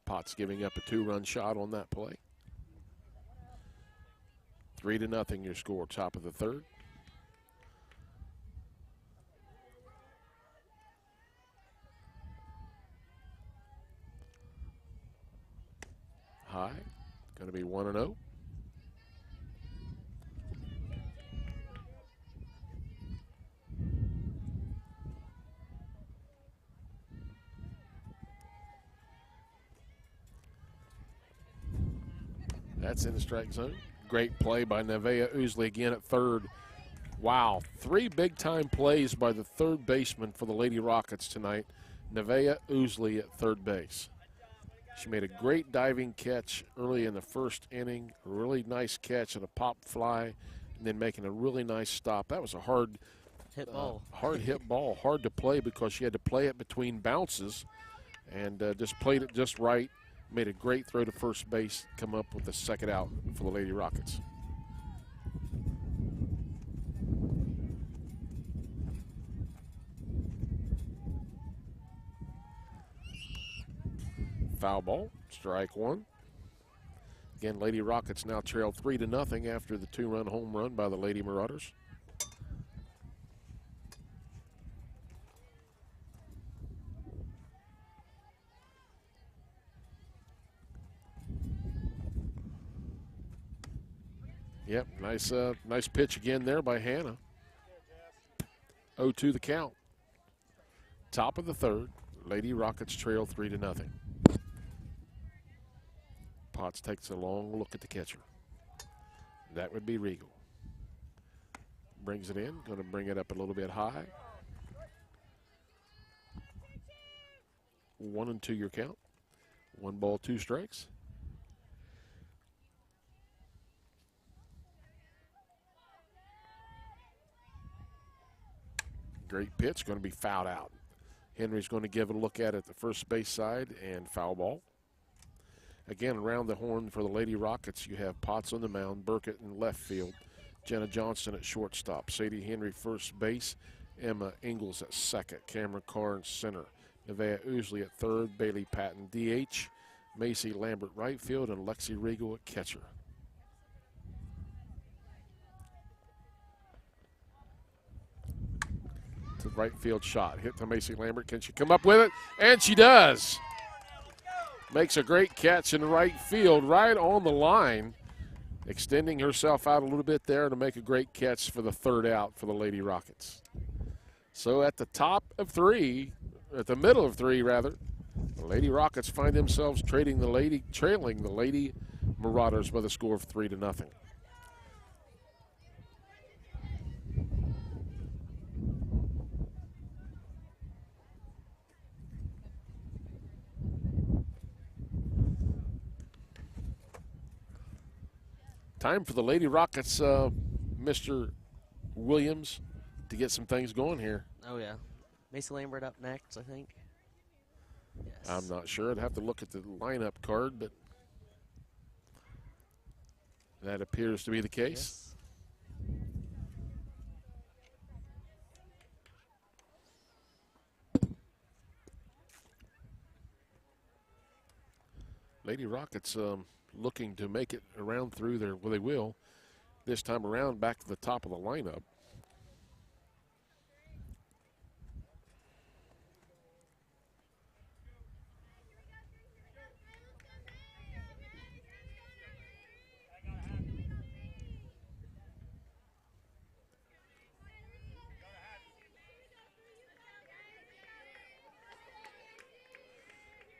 Potts giving up a 2-run shot on that play. 3-0 your score, top of the third. High, going to be 1-0. That's in the strike zone. Great play by Nevaeh Ousley again at third. Wow, 3 big-time plays by the third baseman for the Lady Rockets tonight. Nevaeh Ousley at third base. She made a great diving catch early in the first inning, a really nice catch and a pop fly, and then making a really nice stop. That was a hard hit ball. Hard hit ball, hard to play because she had to play it between bounces, and just played it just right. Made a great throw to first base, come up with the second out for the Lady Rockets. Foul ball, strike one. Again, Lady Rockets now trail 3-0 after the 2-run home run by the Lady Marauders. Yep, nice pitch again there by Hannah. 0-2 the count. Top of the third, Lady Rockets trail 3-0. Potts takes a long look at the catcher. That would be Regal. Brings it in, going to bring it up a little bit high. 1-2 your count. 1 ball, 2 strikes. Great pitch, going to be fouled out. Henry's going to give a look at it at the first base side and foul ball. Again, around the horn for the Lady Rockets, you have Potts on the mound, Burkett in left field, Jenna Johnson at shortstop, Sadie Henry first base, Emma Ingalls at second, Cameron Carr in center, Nevaeh Ousley at third, Bailey Patton DH, Macy Lambert right field, and Lexi Regal at catcher. To right field shot, hit to Macy Lambert. Can she come up with it? And she does. Makes a great catch in right field, right on the line. extending herself out a little bit there to make a great catch for the third out for the Lady Rockets. So at the top of three, at the middle of three rather, the Lady Rockets find themselves trailing the Lady Marauders by the score of 3-0. Time for the Lady Rockets, Mr. Williams, to get some things going here. Oh, yeah. Macy Lambert up next, I think. Yes. I'm not sure. I'd have to look at the lineup card, but that appears to be the case. Yes. Lady Rockets looking to make it around through there. Well, they will. This time around, back to the top of the lineup.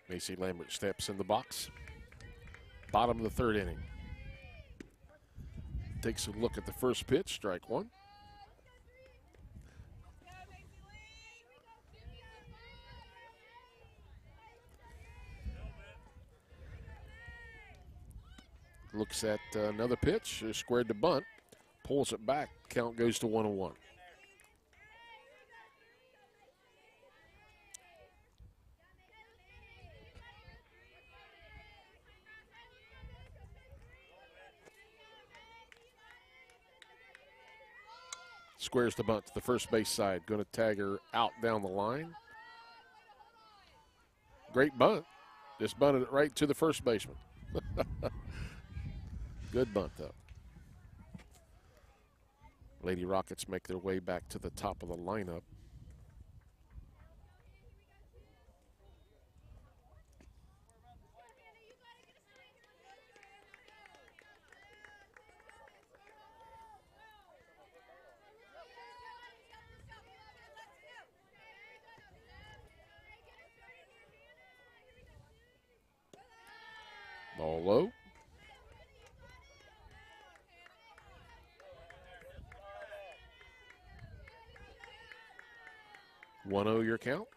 Macy Lambert steps in the box. Bottom of the third inning. Takes a look at the first pitch, strike one. Looks at another pitch, squared to bunt, pulls it back, count goes to 1-1. Squares the bunt to the first base side. Going to tag her out down the line. Great bunt. Just bunted it right to the first baseman. Good bunt, though. Lady Rockets make their way back to the top of the lineup. Ball low. One-0 your count.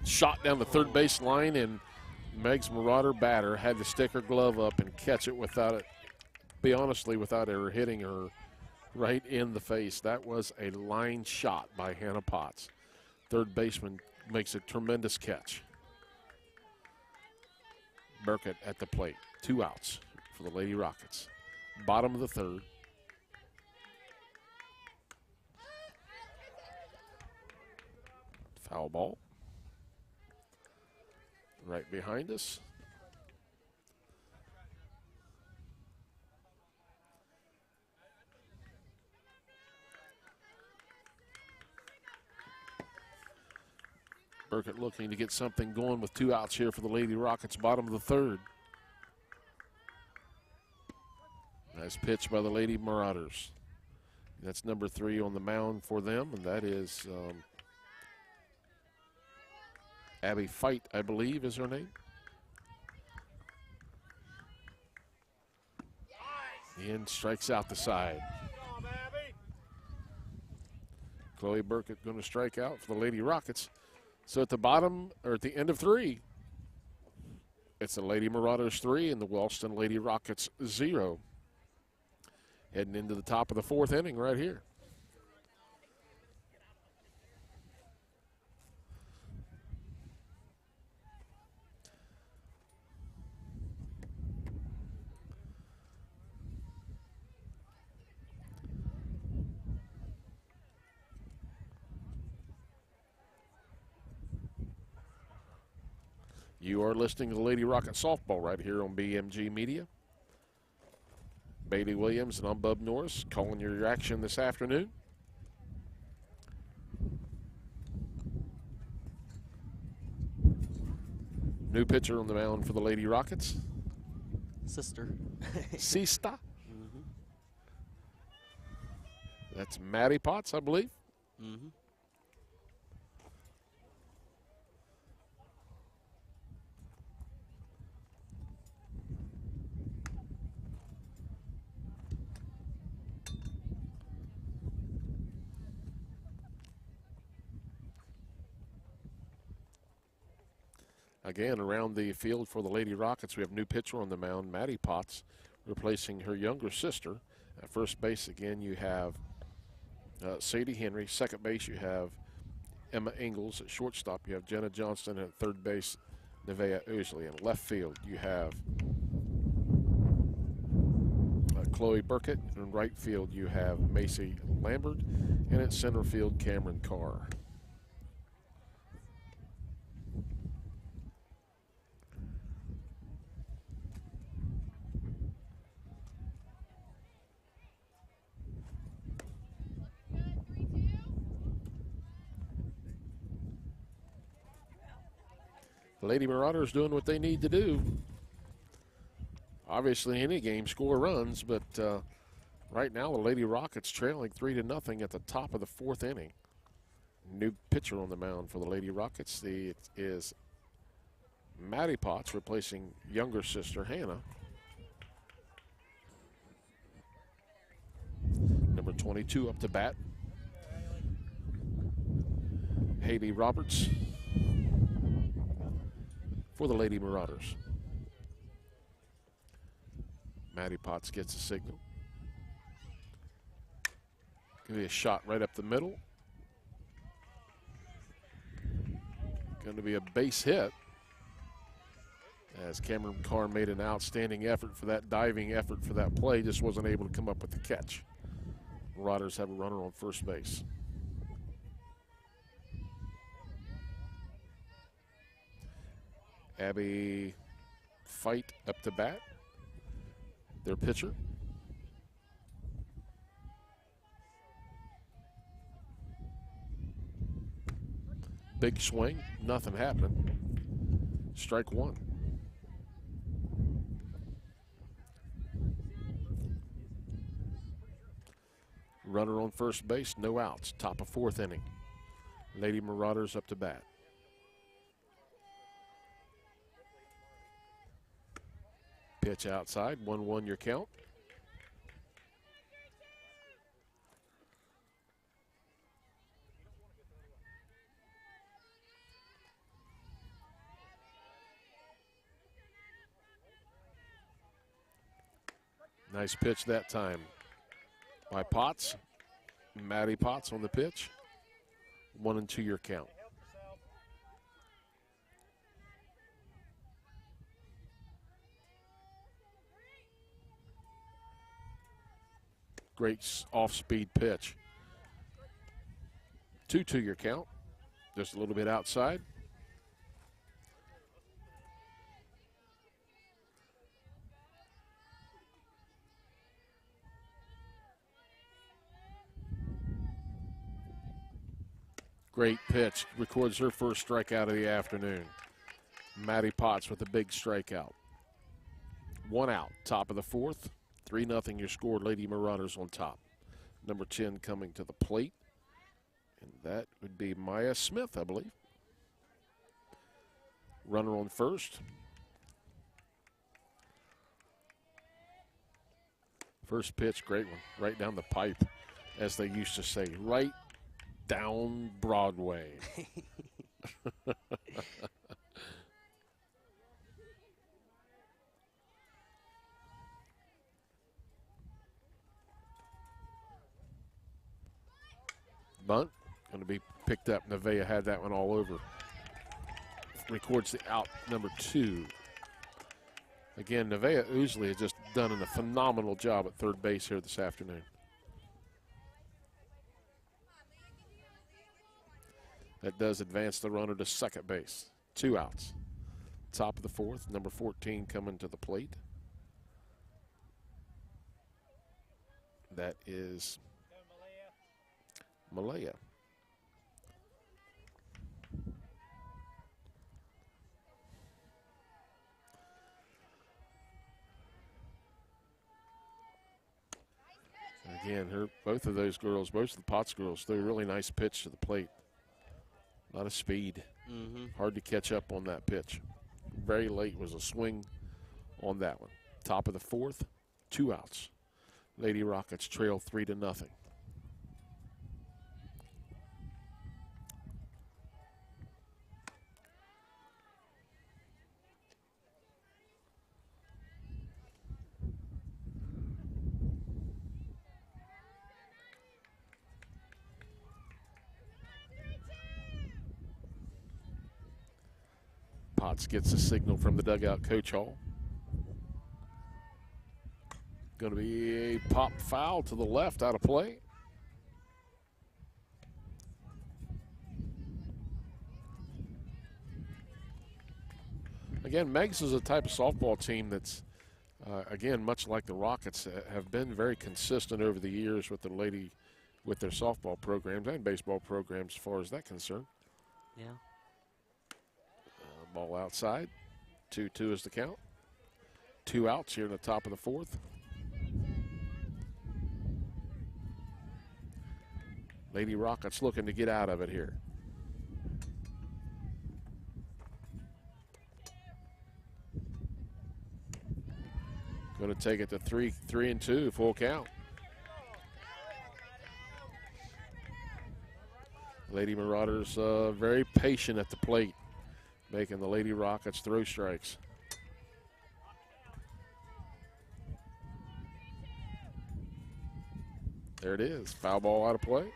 Shot down the third base line, and Meigs Marauder batter had to stick her glove up and catch it without it, without her hitting her right in the face. That was a line shot by Hannah Potts. Third baseman makes a tremendous catch. Burkett at the plate. 2 outs for the Lady Rockets. Bottom of the third. Foul ball. Right behind us. Burkett looking to get something going with 2 outs here for the Lady Rockets, bottom of the third. Nice pitch by the Lady Marauders. That's number 3 on the mound for them, and that is Abby Fight, I believe, is her name. And strikes out the side. Chloe Burkett going to strike out for the Lady Rockets. So at the bottom, or at the end of 3, it's the Lady Marauders 3 and the Wellston Lady Rockets 0. Heading into the top of the 4th inning right here. You are listening to Lady Rocket Softball right here on BMG Media. Bailey Williams and I'm Bub Norris calling your action this afternoon. New pitcher on the mound for the Lady Rockets. Sister. Sista. Mm-hmm. That's Maddie Potts, I believe. Mm-hmm. Again, around the field for the Lady Rockets, we have new pitcher on the mound, Maddie Potts, replacing her younger sister. At first base, again, you have Sadie Henry. Second base, you have Emma Ingalls. At shortstop, you have Jenna Johnston. At third base, Nevaeh Ousley. In left field, you have Chloe Burkett. In right field, you have Macy Lambert. And at center field, Cameron Carr. The Lady Marauders doing what they need to do. Obviously, any game, score runs, but right now the Lady Rockets trailing 3-0 at the top of the fourth inning. New pitcher on the mound for the Lady Rockets. It is Maddie Potts replacing younger sister Hannah. Number 22 up to bat. Haley Roberts for the Lady Marauders. Maddie Potts gets a signal. Going to be a shot right up the middle. Going to be a base hit, as Cameron Carr made an outstanding effort for that diving effort for that play, just wasn't able to come up with the catch. Marauders have a runner on first base. Abby Fight up to bat, their pitcher. Big swing, nothing happening. Strike one. Runner on first base, no outs. Top of fourth inning. Lady Marauders up to bat. Pitch outside, 1-1 your count. Nice pitch that time by Potts. Maddie Potts on the pitch. 1-2 your count. Great off-speed pitch. 2-2 your count. Just a little bit outside. Great pitch. Records her first strikeout of the afternoon. Maddie Potts with a big strikeout. One out, top of the fourth. 3-0 your score. Lady Marauders on top. Number 10 coming to the plate. And that would be Maya Smith, I believe. Runner on first. First pitch, great one. Right down the pipe, as they used to say. Right down Broadway. Bunt, going to be picked up. Nevaeh had that one all over. Records the out, number 2. Again, Nevaeh Ousley has just done a phenomenal job at third base here this afternoon. That does advance the runner to second base. 2 outs. Top of the fourth, number 14 coming to the plate. That is Malaya. Again, both of those girls, both of the Potts girls, threw a really nice pitch to the plate. A lot of speed. Hard to catch up on that pitch. Very late was a swing on that one. Top of the fourth, 2 outs. Lady Rockets trail 3-0. Potts gets a signal from the dugout, Coach Hall. Going to be a pop foul to the left, out of play. Again, Meigs is a type of softball team that's, again, much like the Rockets, have been very consistent over the years with their softball programs and baseball programs as far as that concerned. Yeah. Ball outside. 2-2 is the count. 2 outs here in the top of the fourth. Lady Rockets looking to get out of it here. Going to take it to 3-2, full count. Lady Marauders very patient at the plate, making the Lady Rockets throw strikes. There it is, foul ball out of play.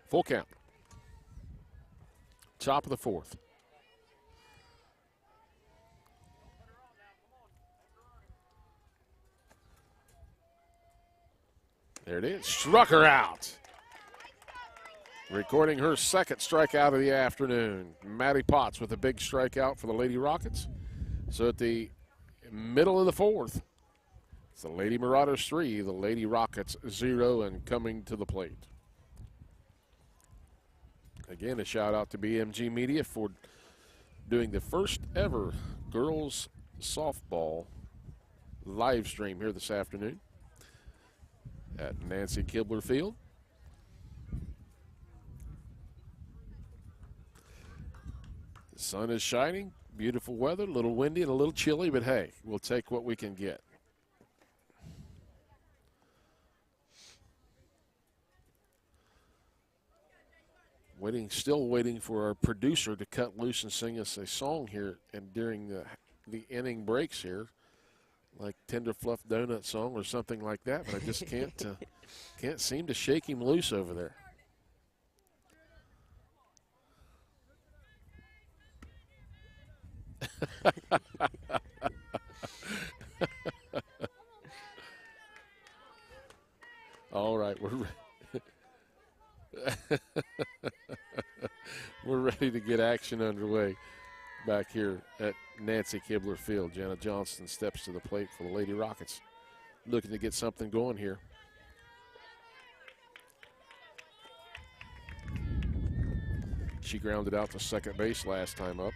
Full count. Top of the fourth. There it is. Struck her out. Recording her second strikeout of the afternoon. Maddie Potts with a big strikeout for the Lady Rockets. So at the middle of the fourth, it's the Lady Marauders 3, the Lady Rockets 0, and coming to the plate. Again, a shout out to BMG Media for doing the first ever girls softball live stream here this afternoon at Nancy Kibler Field. The sun is shining, beautiful weather, a little windy and a little chilly, but hey, we'll take what we can get. Still waiting for our producer to cut loose and sing us a song here and during the inning breaks here, like Tender Fluff Donut song or something like that, but I just can't seem to shake him loose over there. All right, we're ready to get action underway back here at Nancy Kibler Field. Jana Johnston steps to the plate for the Lady Rockets, looking to get something going here. She grounded out to second base last time up.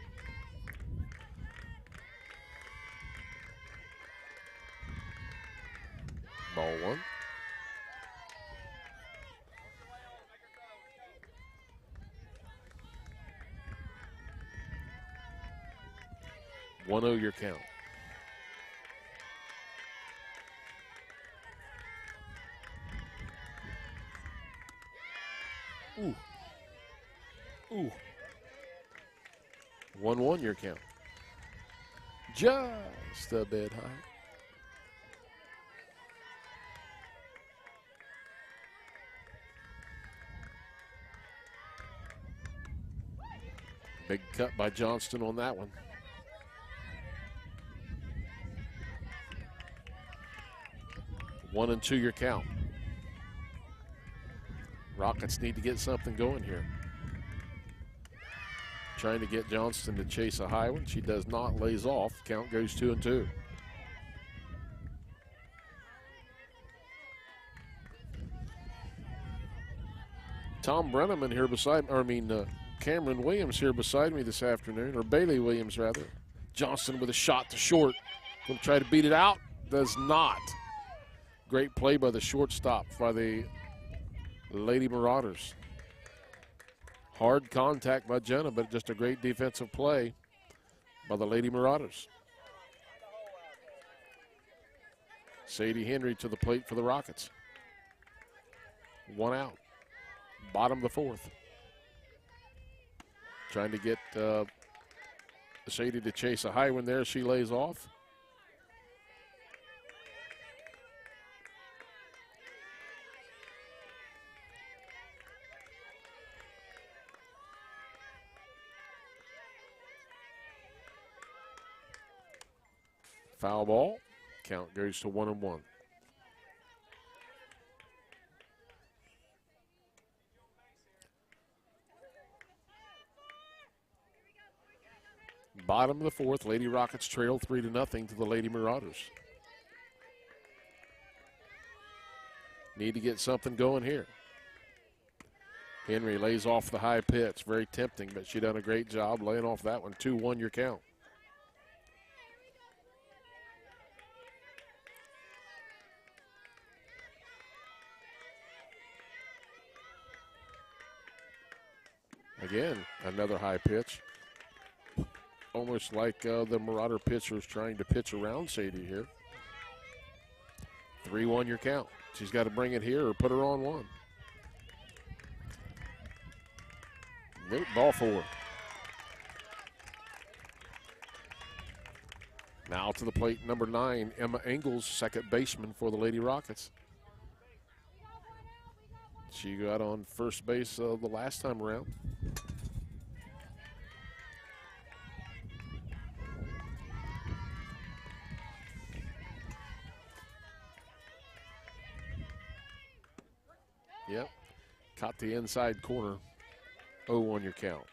Ball one. One-0 your count. Ooh. Ooh. 1-1 your count. Just a bit high. Big cut by Johnston on that one. One and two your count. Rockets need to get something going here. Trying to get Johnston to chase a high one. She does not, lays off. Count goes 2-2. Tom Brenneman here beside, Cameron Williams here beside me this afternoon, or Bailey Williams rather. Johnson with a shot to short. Going to try to beat it out. Does not. Great play by the shortstop by the Lady Marauders. Hard contact by Jenna, but just a great defensive play by the Lady Marauders. Sadie Henry to the plate for the Rockets. 1 out. Bottom of the 4th. Trying to get Sadie to chase a high one there. She lays off. Foul ball. Count goes to 1-1. Bottom of the 4th, Lady Rockets trail 3-0 to the Lady Marauders. Need to get something going here. Henry lays off the high pitch. Very tempting, but she done a great job laying off that one. 2-1 your count. Again, another high pitch. Almost like the Marauder pitcher is trying to pitch around Sadie here. 3-1 your count. She's got to bring it here or put her on one. Nope, ball 4. Now to the plate, number 9, Emma Engels, second baseman for the Lady Rockets. She got on first base the last time around. Yep, caught the inside corner. 0-1 your count.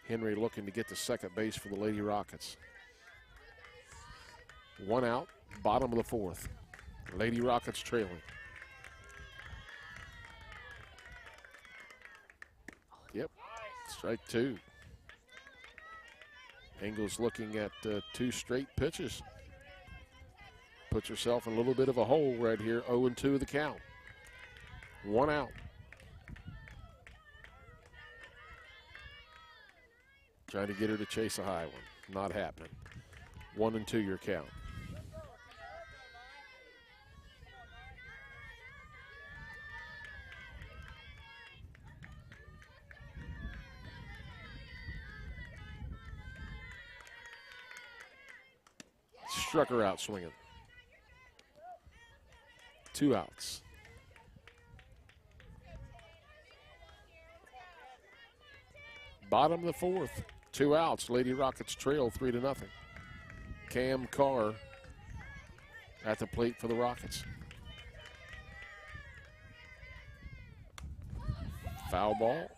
Henry looking to get to second base for the Lady Rockets. 1 out, bottom of the 4th. Lady Rockets trailing. Yep, strike 2. Engels looking at 2 straight pitches. Puts herself in a little bit of a hole right here. 0-2 the count. 1 out. Trying to get her to chase a high one. Not happening. 1-2 your count. Struck her out swinging. 2 outs. Bottom of the 4th. 2 outs. Lady Rockets trail 3-0. Cam Carr at the plate for the Rockets. Foul ball.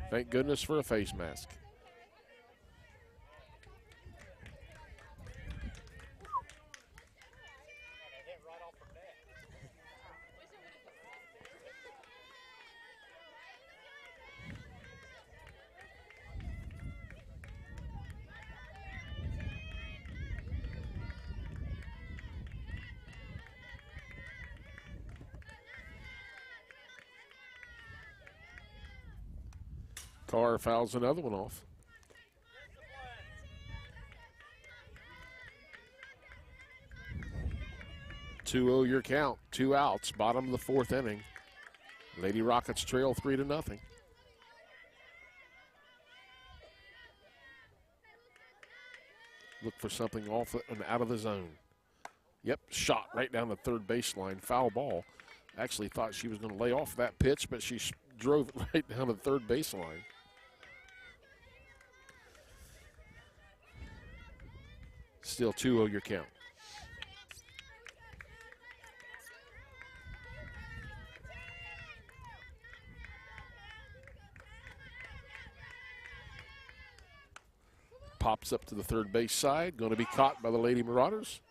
Thank goodness for a face mask. Carr fouls another one off. Two-0 your count. 2 outs. Bottom of the 4th inning. Lady Rockets trail 3-0. Look for something off and out of the zone. Yep, shot right down the third baseline. Foul ball. Actually thought she was going to lay off that pitch, but she drove it right down the third baseline. Still 2-0 your count. Pops up to the third base side. Going to be caught by the Lady Marauders.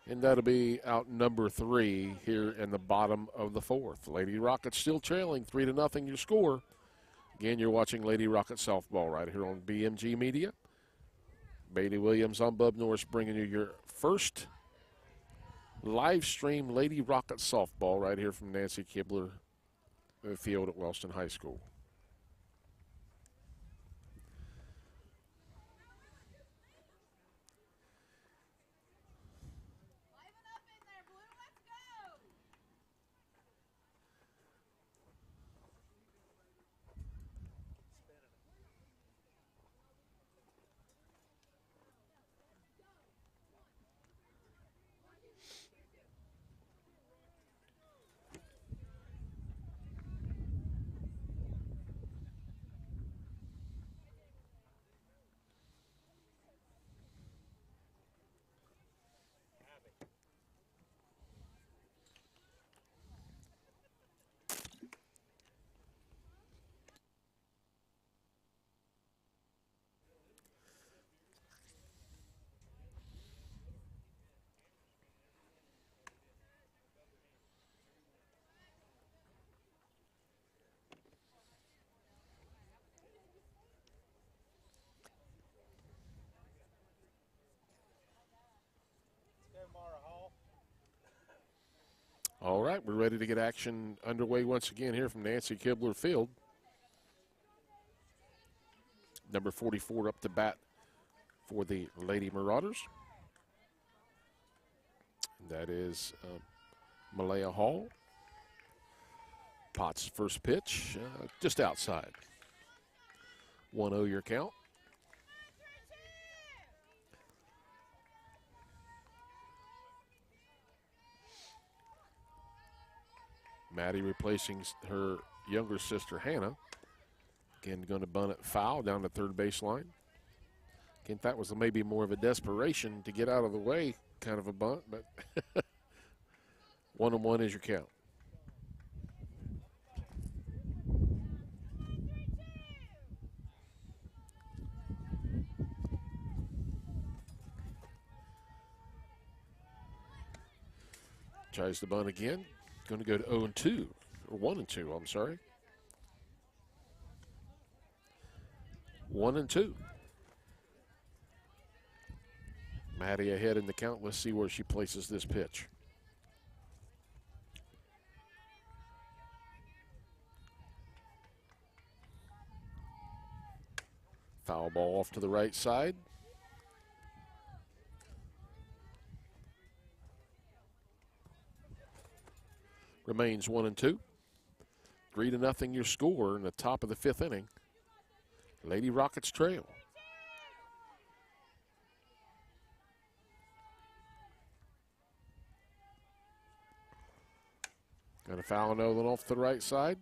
And that'll be out number 3 here in the bottom of the 4th. Lady Rockets still trailing 3-0 your score. Again, you're watching Lady Rocket Softball right here on BMG Media. Bailey Williams on Bub Norris bringing you your first live stream Lady Rocket Softball right here from Nancy Kibler Field at Wellston High School. All right, we're ready to get action underway once again here from Nancy Kibler Field. Number 44 up to bat for the Lady Marauders. That is Malaya Hall. Potts' first pitch, just outside. 1-0 your count. Maddie replacing her younger sister, Hannah. Again, going to bunt it foul down the third baseline. Again, that was maybe more of a desperation to get out of the way kind of a bunt, but 1-1 is your count. Tries to bunt again. Going to go to 0-2, or 1-2, I'm sorry. 1-2. Maddie ahead in the count. Let's see where she places this pitch. Foul ball off to the right side. Remains 1-2. 3-0 your score in the top of the 5th inning. Lady Rockets trail. Got a foul another one off to the right side.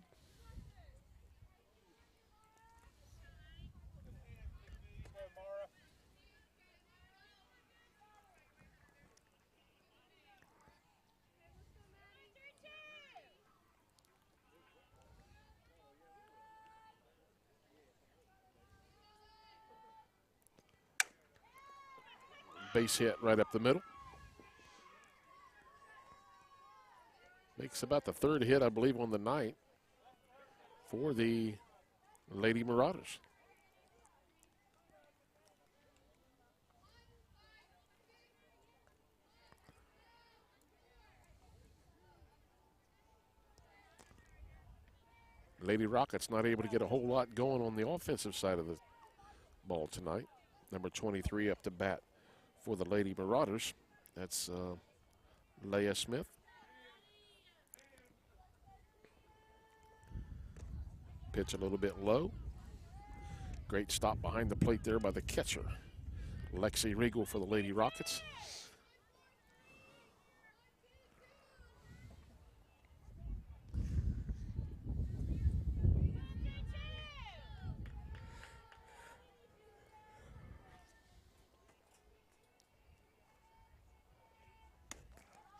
Base hit right up the middle. Makes about the 3rd hit, I believe, on the night for the Lady Marauders. Lady Rockets not able to get a whole lot going on the offensive side of the ball tonight. Number 23 up to bat for the Lady Marauders. That's Leah Smith. Pitch a little bit low. Great stop behind the plate there by the catcher, Lexi Regal, for the Lady Rockets.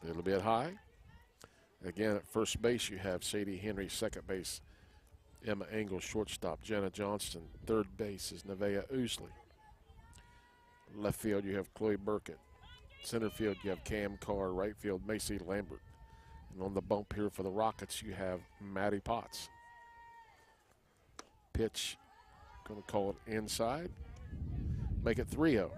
A little bit high. Again, at first base, you have Sadie Henry. Second base, Emma Engel. Shortstop, Jenna Johnston. Third base is Nevaeh Ousley. Left field, you have Chloe Burkett. Center field, you have Cam Carr. Right field, Macy Lambert. And on the bump here for the Rockets, you have Maddie Potts. Pitch, going to call it inside. Make it 3-0.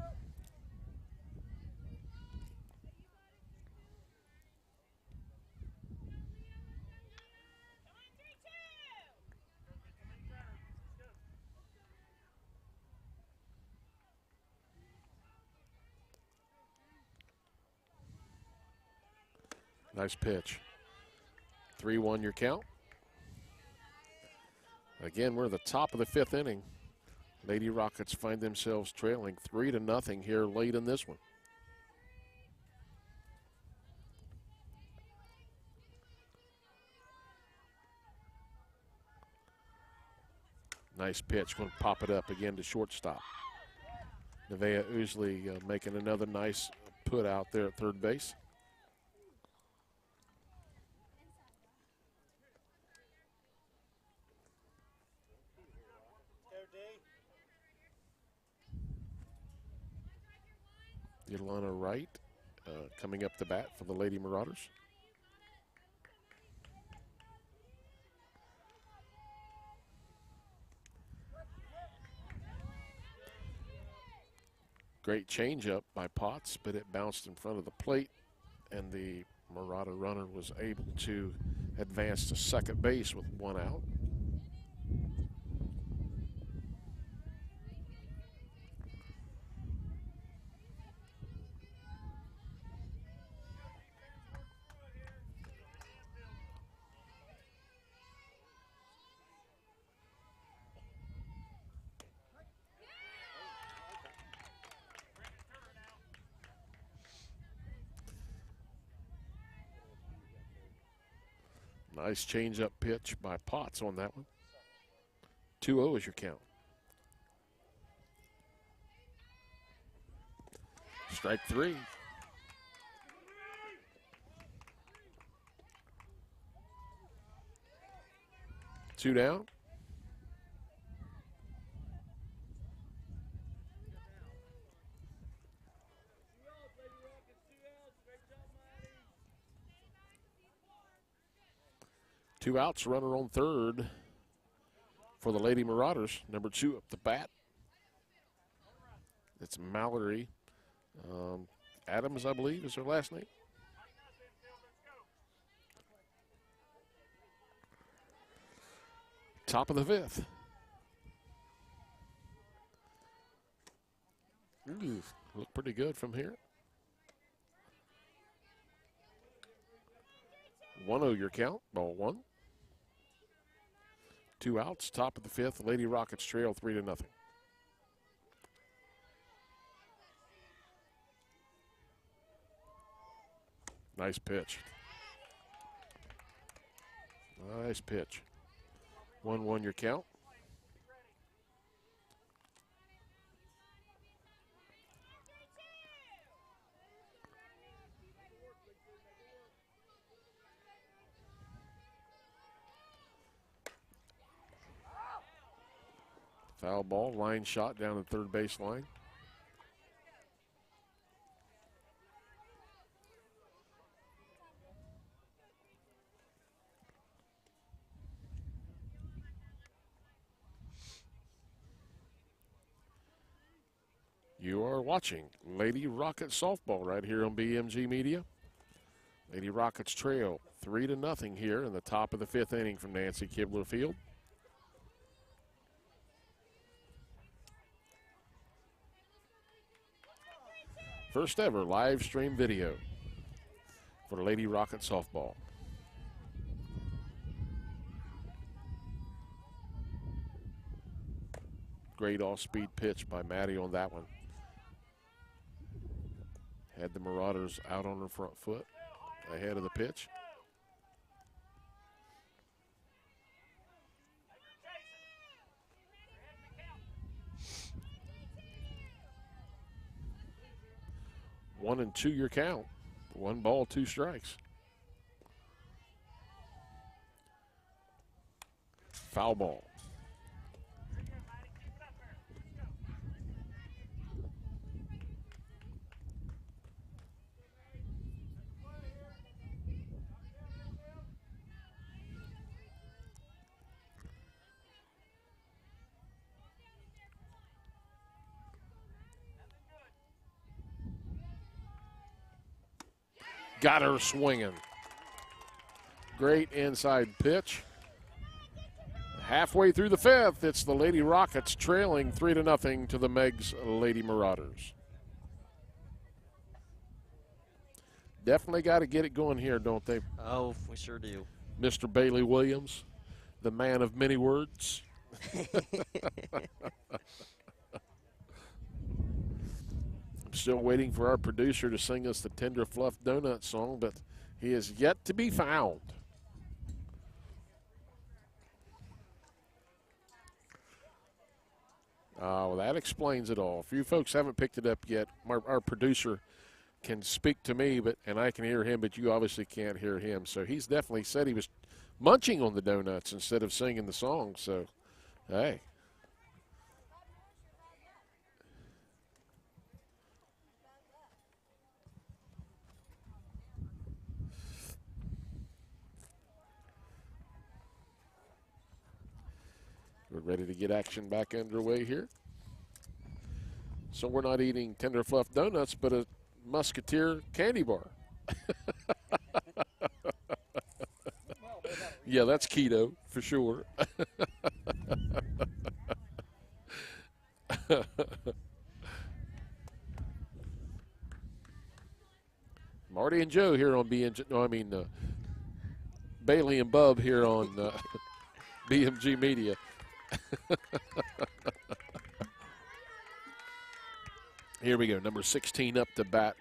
Nice pitch. 3-1 your count. Again, we're at the top of the 5th inning. Lady Rockets find themselves trailing 3-0 here late in this one. Nice pitch, going to pop it up again to shortstop. Nevaeh Ousley making another nice put out there at third base. Yolanda Wright coming up the bat for the Lady Marauders. Great changeup by Potts, but it bounced in front of the plate, and the Marauder runner was able to advance to second base with 1 out. Nice change-up pitch by Potts on that one. 2-0 is your count. Strike 3. Two down. Two outs, runner on third for the Lady Marauders. Number 2 up the bat. It's Mallory Adams, I believe, is her last name. Top of the 5th. Ooh, look pretty good from here. 1-0 your count, ball 1. Two outs, top of the 5th. Lady Rockets trail 3-0. Nice pitch. Nice pitch. 1-1 your count. Foul ball, line shot down the third base line. You are watching Lady Rocket Softball right here on BMG Media. Lady Rockets trail 3-0 here in the top of the 5th inning from Nancy Kibler Field. First ever live stream video for Lady Rocket Softball. Great off-speed pitch by Maddie on that one. Had the Marauders out on her front foot ahead of the pitch. One and 2 your count. 1 ball, 2 strikes. Foul ball. Got her swinging. Great inside pitch. Halfway through the fifth, it's the Lady Rockets trailing 3-0 to the Meigs Lady Marauders. Definitely got to get it going here, don't they? Oh, we sure do. Mr. Bailey Williams, the man of many words. I'm still waiting for our producer to sing us the Tender Fluff Donut song, but he is yet to be found. Well, that explains it all. If you folks haven't picked it up yet, our producer can speak to me, and I can hear him, but you obviously can't hear him. So he's definitely said he was munching on the donuts instead of singing the song. So, hey. We're ready to get action back underway here. So we're not eating Tender Fluff Donuts, but a Musketeer candy bar. Yeah, that's keto for sure. Marty and Joe here on Bailey and Bub here on BMG Media. Here we go. Number 16 up to bat,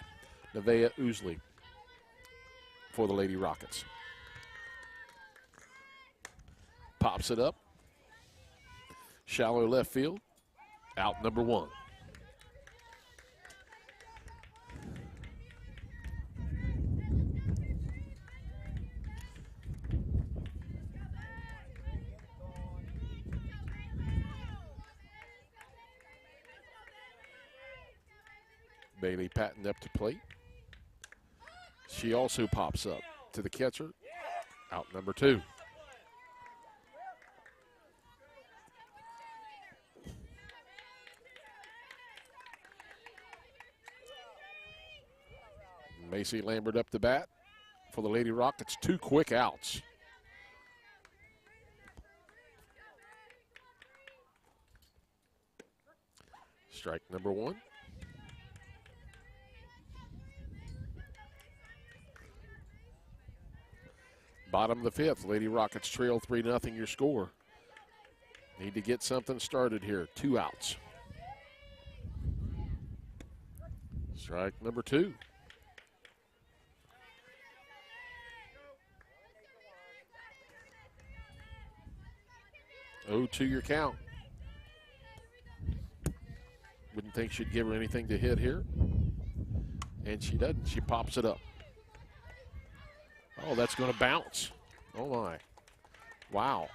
Nevaeh Ousley for the Lady Rockets. Pops it up. Shallow left field. Out number 1. Bailey Patton up to plate. She also pops up to the catcher. Out number 2. Macy Lambert up the bat for the Lady Rockets. 2 quick outs. Strike number 1. Bottom of the 5th, Lady Rockets trail 3-0 your score. Need to get something started here. 2 outs. Strike number 2. 0-2 your count. Wouldn't think she'd give her anything to hit here. And she doesn't. She pops it up. Oh, that's going to bounce. Oh, my. Wow.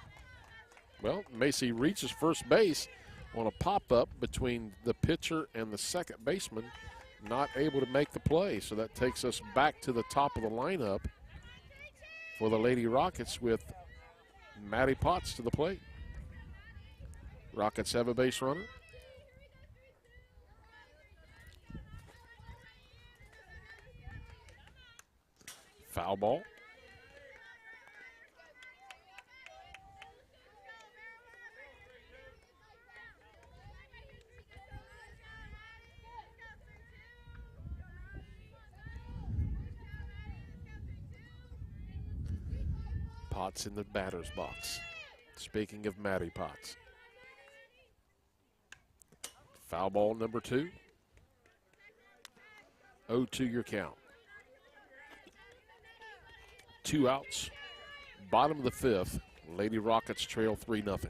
Well, Macy reaches first base on a pop-up between the pitcher and the second baseman, not able to make the play. So that takes us back to the top of the lineup for the Lady Rockets with Maddie Potts to the plate. Rockets have a base runner. Foul ball. Potts in the batter's box. Speaking of Maddie Potts. Foul ball number 2. 0-2 your count. 2 outs. Bottom of the 5th. Lady Rockets trail 3-0.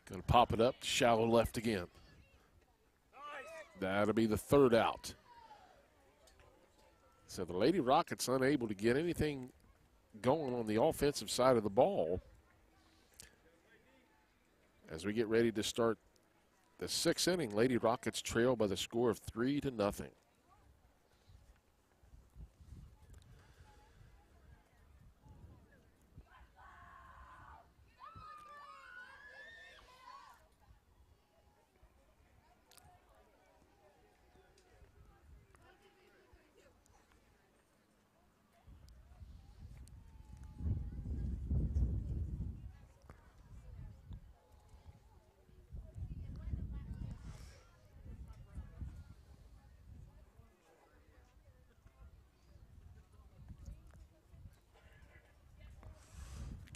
Going to pop it up, shallow left again. That'll be the 3rd out. So the Lady Rockets unable to get anything going on the offensive side of the ball as we get ready to start the 6th inning. Lady Rockets trail by the score of 3-0.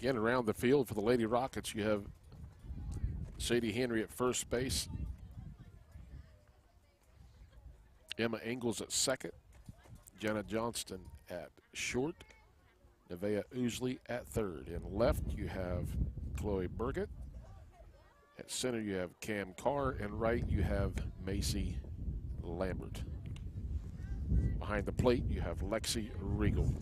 Again, around the field for the Lady Rockets, you have Sadie Henry at first base, Emma Ingalls at second, Jenna Johnston at short, Nevaeh Ousley at third. In left, you have Chloe Burgett. At center, you have Cam Carr, and right, you have Macy Lambert. Behind the plate, you have Lexi Regal.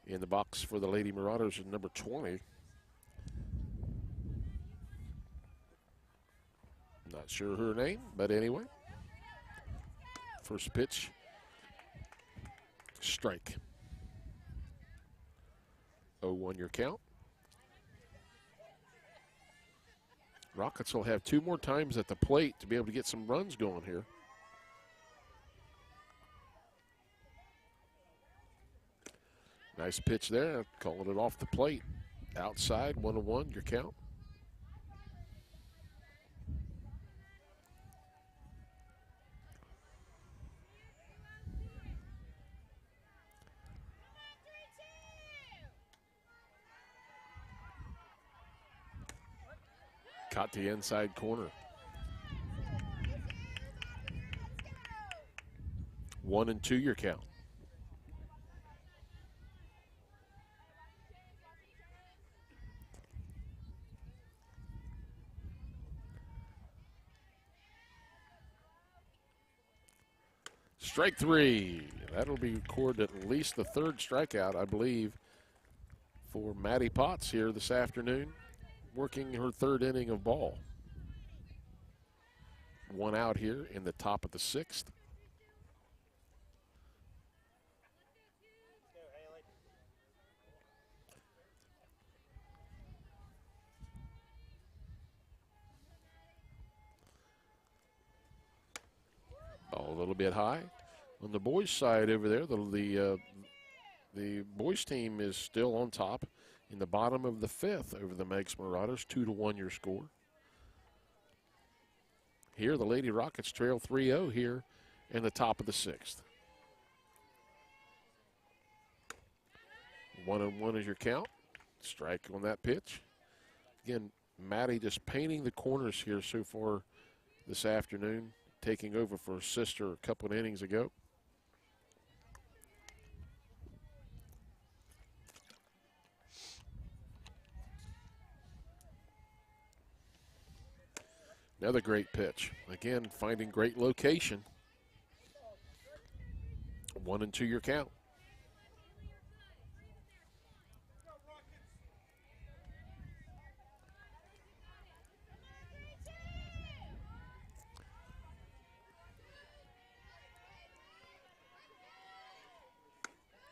In the box for the Lady Marauders is number 20. Not sure her name, but anyway. First pitch, strike. 0-1 your count. Rockets will have 2 more times at the plate to be able to get some runs going here. Nice pitch there, calling it off the plate. Outside, 1-1 your count. Caught the inside corner. 1-2 your count. Strike 3. That'll be recorded at least the 3rd strikeout, I believe, for Maddie Potts here this afternoon, working her 3rd inning of ball. 1 out here in the top of the 6th. Ball a little bit high. On the boys' side over there, the boys' team is still on top in the bottom of the 5th over the Meigs Marauders, 2-1 your score. Here, the Lady Rockets trail 3-0 here in the top of the 6th. 1-1 is your count. Strike on that pitch. Again, Maddie just painting the corners here so far this afternoon, taking over for her sister a couple of innings ago. Another great pitch. Again, finding great location. 1-2 your count.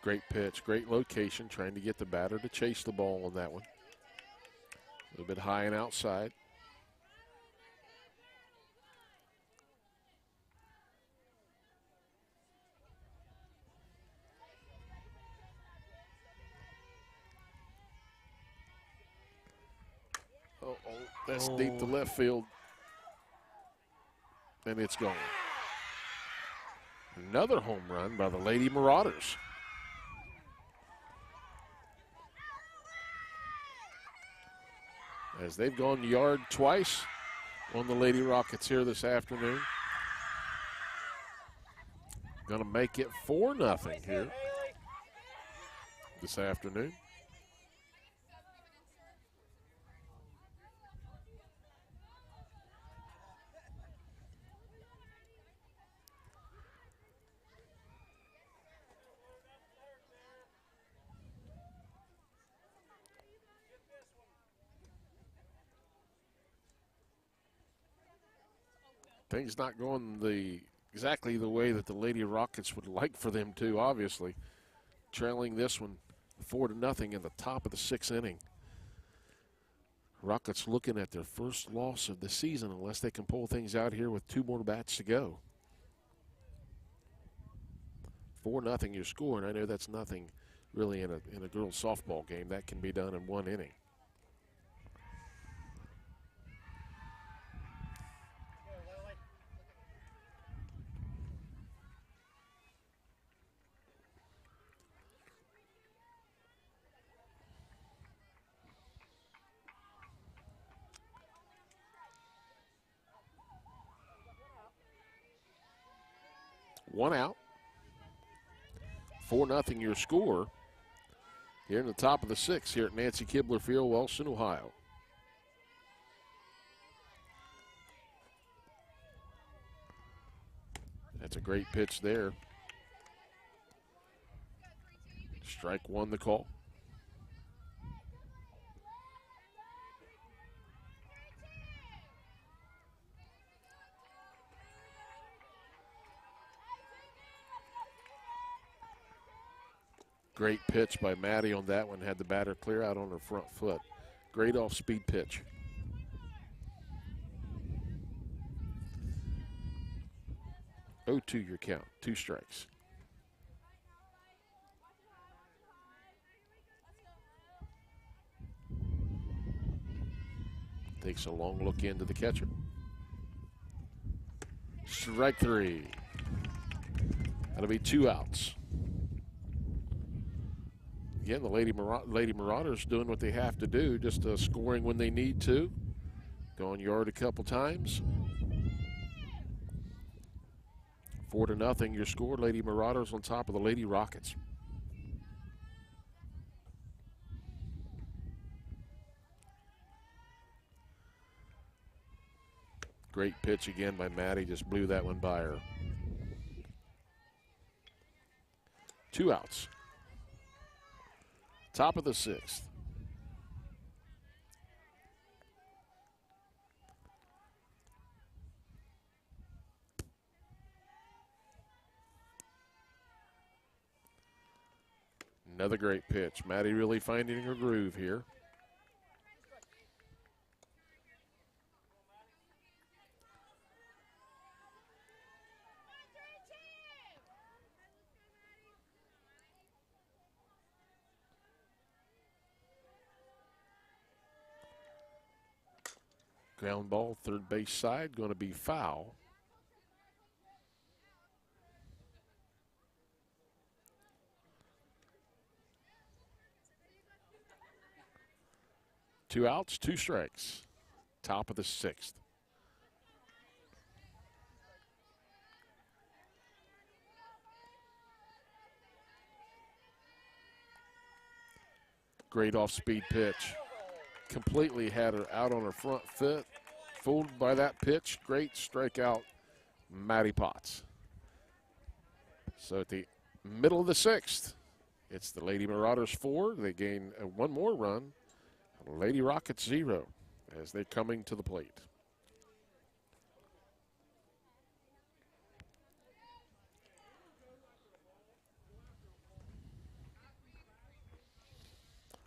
Great pitch, great location, trying to get the batter to chase the ball on that one. A little bit high and outside. That's deep to left field. And it's gone. Another home run by the Lady Marauders. As they've gone yard twice on the Lady Rockets here this afternoon. Going to make it 4-0 here this afternoon. Things not going exactly the way that the Lady Rockets would like for them to, obviously. Trailing this one 4-0 in the top of the 6th inning. Rockets looking at their first loss of the season unless they can pull things out here with 2 more bats to go. 4-0 your score, and I know that's nothing really in a girls softball game. That can be done in 1 inning. One out. 4-0 your score here in the top of the 6th here at Nancy Kibler Field, Wellston, Ohio. That's a great pitch there. Strike 1 the call. Great pitch by Maddie on that one. Had the batter clear out on her front foot. Great off-speed pitch. Oh, 2 your count. 2 strikes. Takes a long look into the catcher. Strike 3. That'll be 2 outs. Again, the Lady Marauders doing what they have to do, just scoring when they need to. Going yard a couple times. 4-0 your score. Lady Marauders on top of the Lady Rockets. Great pitch again by Maddie. Just blew that one by her. 2 outs. Top of the 6th. Another great pitch. Maddie really finding her groove here. Ground ball, third base side, going to be foul. Two outs, 2 strikes. Top of the 6th. Great off-speed pitch. Completely had her out on her front foot. Fooled by that pitch. Great strikeout, Maddie Potts. So at the middle of the 6th, it's the Lady Marauders 4. They gain 1 more run. Lady Rockets 0 as they're coming to the plate.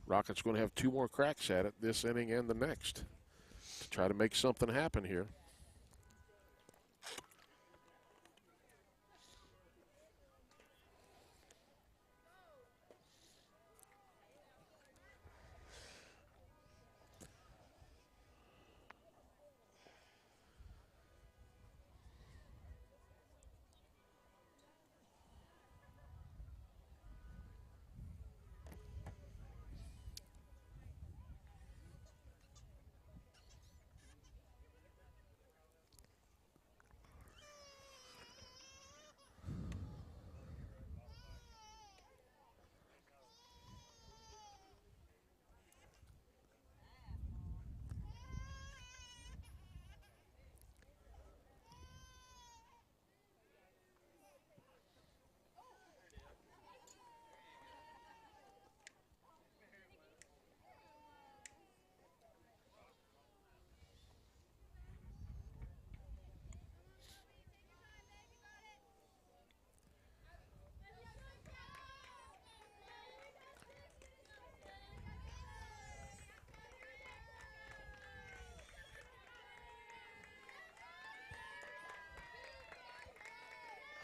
Rockets going to have 2 more cracks at it this inning and the next to try to make something happen here.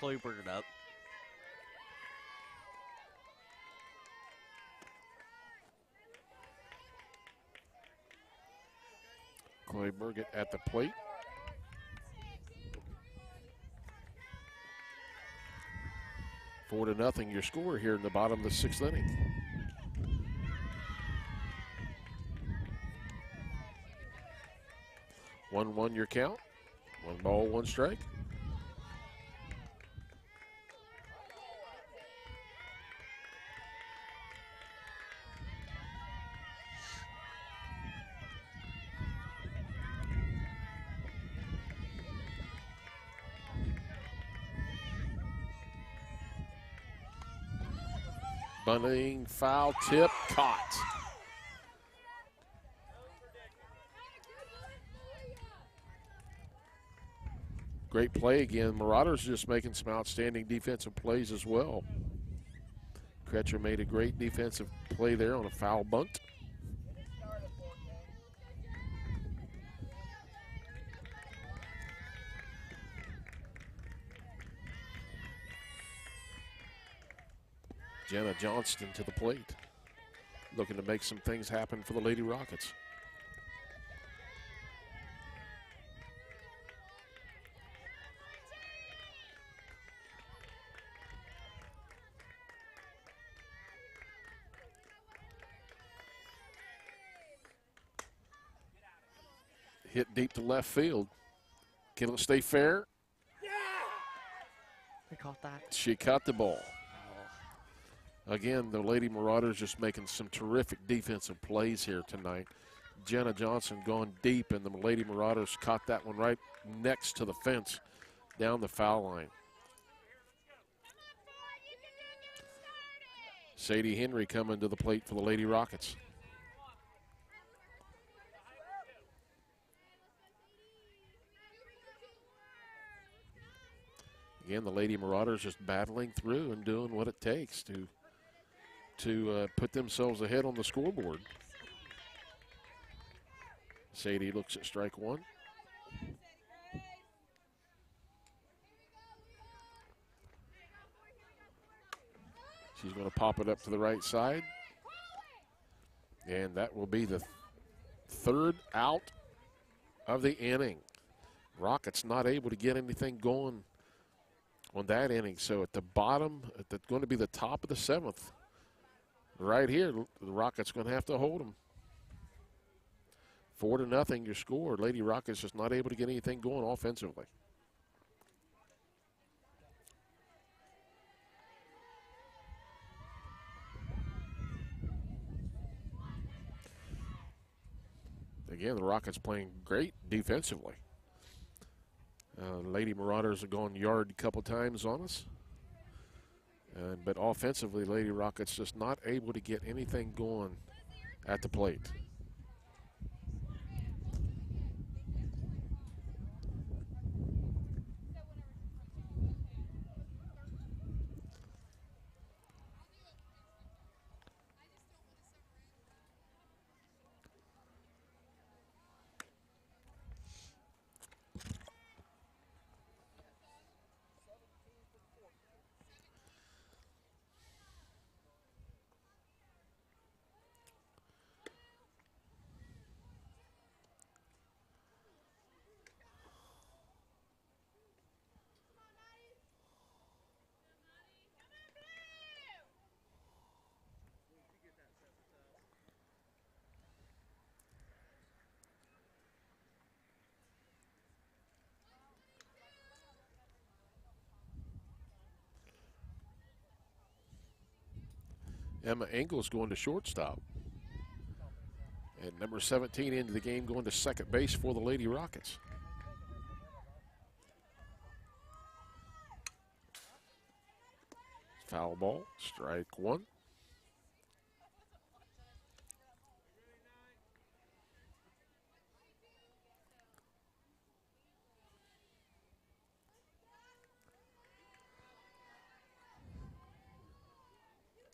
Kloiberg up. Kloiberg at the plate. Four to nothing, your score here in the bottom of the sixth inning. One your count. 1 ball, 1 strike. Bunting, foul tip, caught. Great play again. Marauders just making some outstanding defensive plays as well. Kretcher made a great defensive play there on a foul bunt. Jenna Johnston to the plate, looking to make some things happen for the Lady Rockets. Hit deep to left field. Can it stay fair? They caught that. She caught the ball. Again, the Lady Marauders just making some terrific defensive plays here tonight. Jenna Johnson going deep, and the Lady Marauders caught that one right next to the fence down the foul line. Sadie Henry coming to the plate for the Lady Rockets. Again, the Lady Marauders just battling through and doing what it takes to put themselves ahead on the scoreboard. Sadie looks at strike one. She's going to pop it up to the right side. And that will be the third out of the inning. Rockets not able to get anything going on that inning. So at the bottom, going to be the top of the seventh. Right here, the Rockets going to have to hold them. 4 to nothing, your score. Lady Rockets just not able to get anything going offensively. Again, the Rockets playing great defensively. Lady Marauders have gone yard a couple times on us. But offensively, Lady Rockets just not able to get anything going at the plate. Emma Engels going to shortstop. And number 17 into the game going to second base for the Lady Rockets. Foul ball, strike one.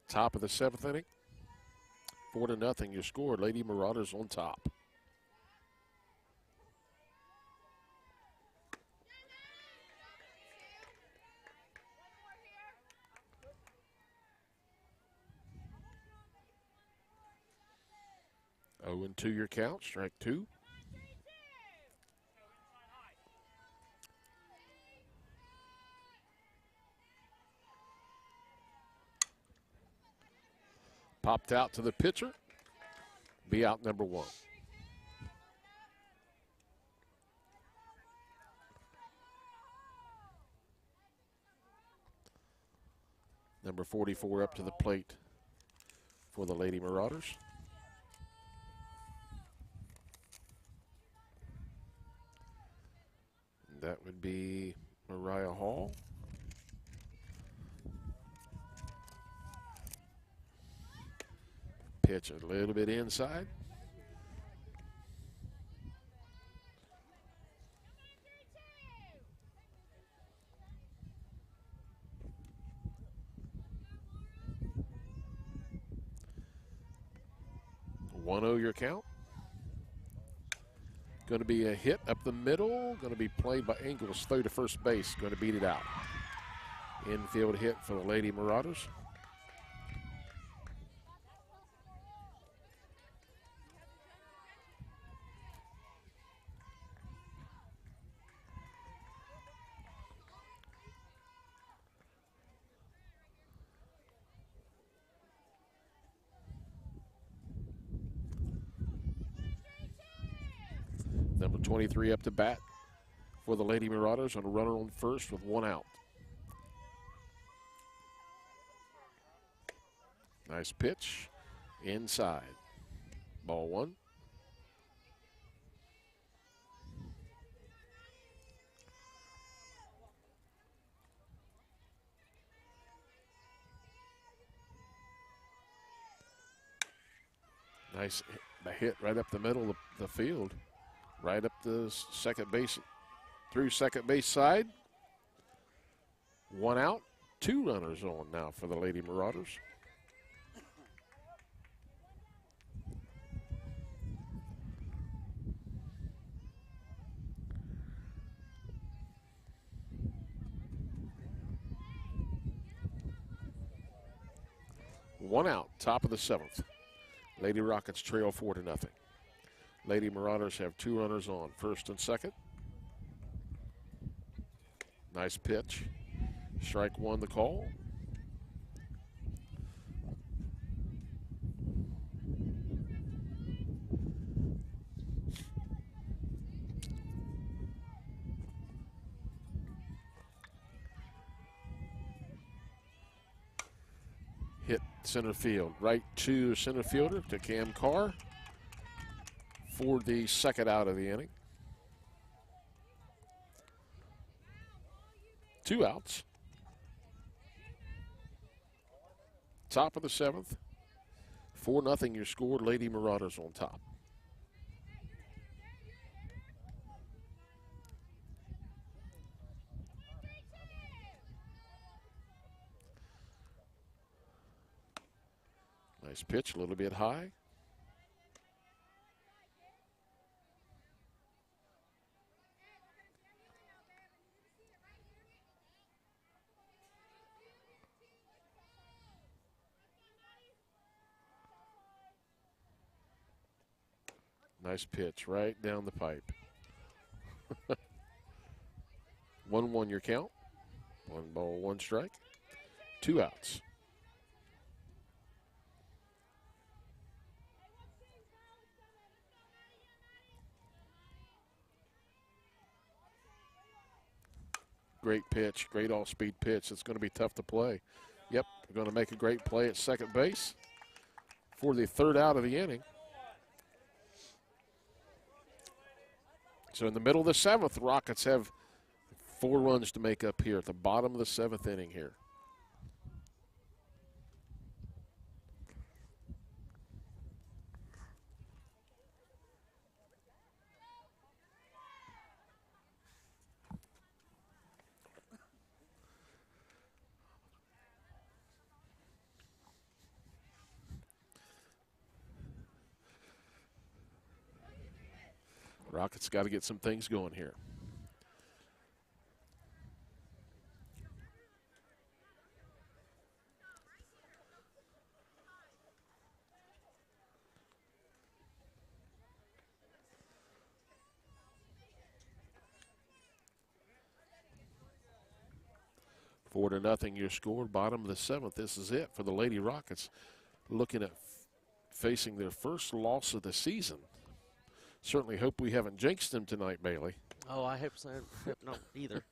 Top of the seventh inning. 4 to nothing, your score. Lady Marauders on top. 0-2 your count, strike 2. Popped out to the pitcher. Be out number 1. Number 44 up to the plate for the Lady Marauders. That would be Mariah Hall. Pitch a little bit inside. One 0 your count. Going to be a hit up the middle. Going to be played by Ingles, throw to first base. Going to beat it out. Infield hit for the Lady Marauders. Number 23 up to bat for the Lady Marauders on a runner on first with 1 out. Nice pitch inside. Ball 1. Nice hit right up the middle of the field. Right up the second base, through second base side. 1 out, 2 runners on now for the Lady Marauders. One out, top of the 7th. Lady Rockets trail 4-0. Lady Marauders have 2 runners on, first and second. Nice pitch. Strike 1 the call. Hit center field. Right to center fielder, to Cam Carr for the second out of the inning. 2 outs. Top of the 7th. 4-0 your score. Lady Marauders on top. Nice pitch, a little bit high. Nice pitch right down the pipe. 1-1 your count. 1 ball, 1 strike. 2 outs. Great pitch, great all-speed pitch. It's going to be tough to play. Yep, we're going to make a great play at second base for the 3rd out of the inning. So in the middle of the 7th, Rockets have 4 runs to make up here at the bottom of the 7th inning here. Rockets got to get some things going here. 4-0 your score, bottom of the 7th. This is it for the Lady Rockets, looking at facing their first loss of the season. Certainly hope we haven't jinxed them tonight, Bailey. Oh, I hope so. Hope not either.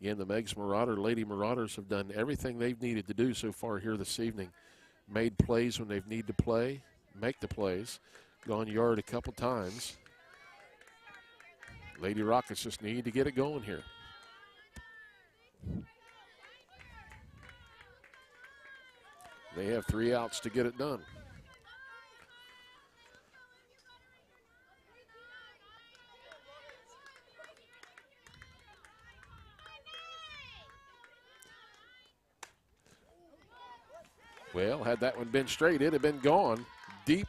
Again, the Meigs Lady Marauders have done everything they've needed to do so far here this evening. Made plays when they've needed to play, make the plays, gone yard a couple times. Lady Rockets just need to get it going here. They have 3 outs to get it done. Well, had that one been straight, it'd have been gone. Deep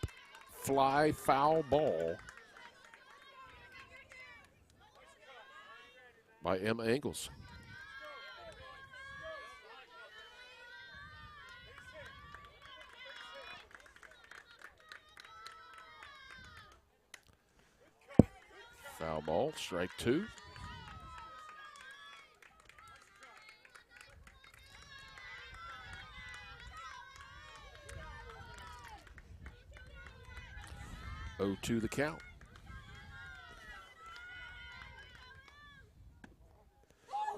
fly foul ball by Emma Engels. Foul ball, strike 2. Oh, 2 the count.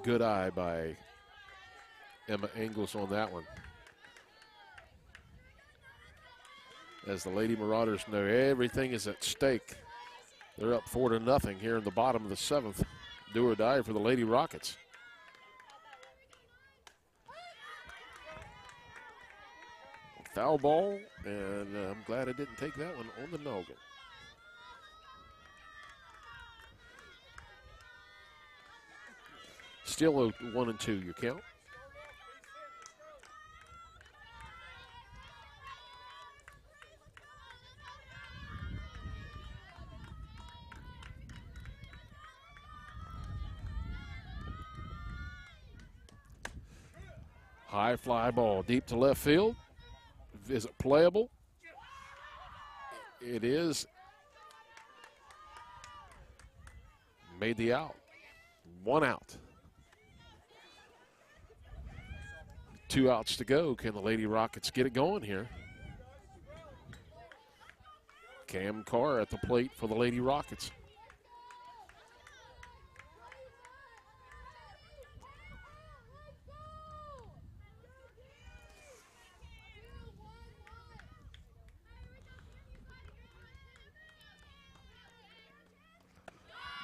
Good eye by Emma Engels on that one. As the Lady Marauders know, everything is at stake. They're up 4-0 here in the bottom of the 7th. Do or die for the Lady Rockets. Foul ball, and I'm glad I didn't take that one on the noggin. Still a 1-2, your count. High fly ball deep to left field. Is it playable? It is. Made the out. 1 out. 2 outs to go. Can the Lady Rockets get it going here? Cam Carr at the plate for the Lady Rockets.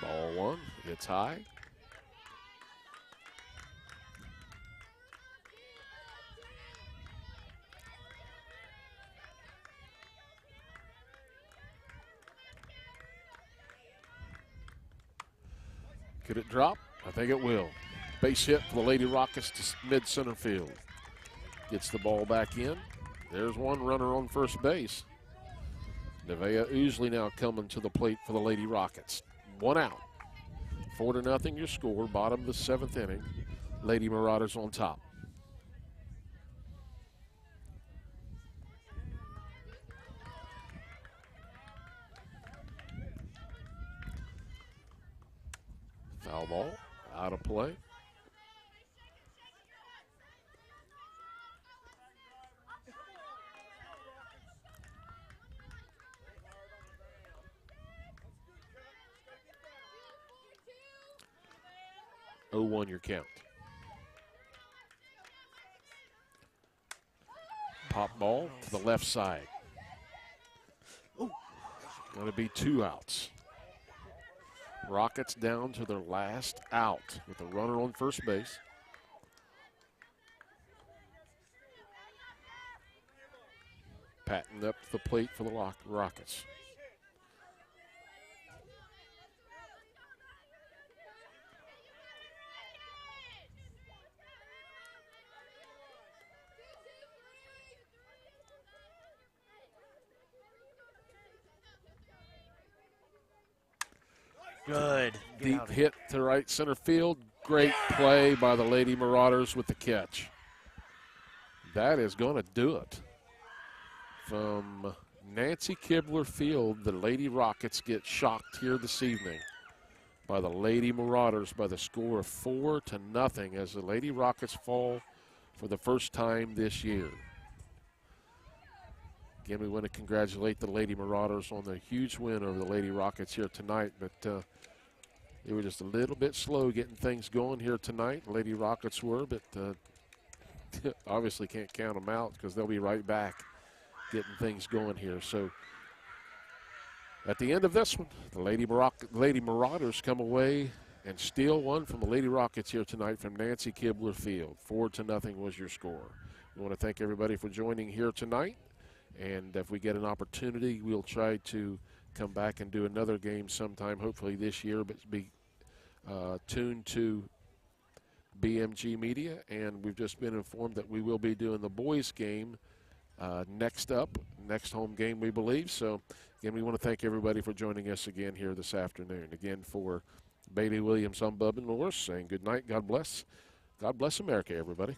Ball 1, it's high. Could it drop? I think it will. Base hit for the Lady Rockets to mid-center field. Gets the ball back in. There's one runner on first base. Nevaeh Ousley now coming to the plate for the Lady Rockets. 1 out. 4-0 your score, bottom of the 7th inning. Lady Marauders on top. Foul ball, out of play. Oh, 1 your count. Pop ball to the left side. Going to be 2 outs. Rockets down to their last out with a runner on first base. Patton up to the plate for the Rockets. Good. Deep hit to right center field. Great play by the Lady Marauders with the catch. That is going to do it from Nancy Kibler Field, the Lady Rockets get shocked here this evening by the Lady Marauders by the score of 4-0 as the Lady Rockets fall for the first time this year. Again, we want to congratulate the Lady Marauders on the huge win over the Lady Rockets here tonight, but they were just a little bit slow getting things going here tonight. The Lady Rockets were, but obviously can't count them out because they'll be right back getting things going here. So at the end of this one, the Lady Marauders come away and steal one from the Lady Rockets here tonight from Nancy Kibler Field. 4-0 was your score. We want to thank everybody for joining here tonight. And if we get an opportunity, we'll try to come back and do another game sometime, hopefully this year, but be tuned to BMG Media. And we've just been informed that we will be doing the boys game next home game, we believe. So, again, we want to thank everybody for joining us again here this afternoon. Again, for Bailey Williams, I'm Bub and Norris saying good night. God bless. God bless America, everybody.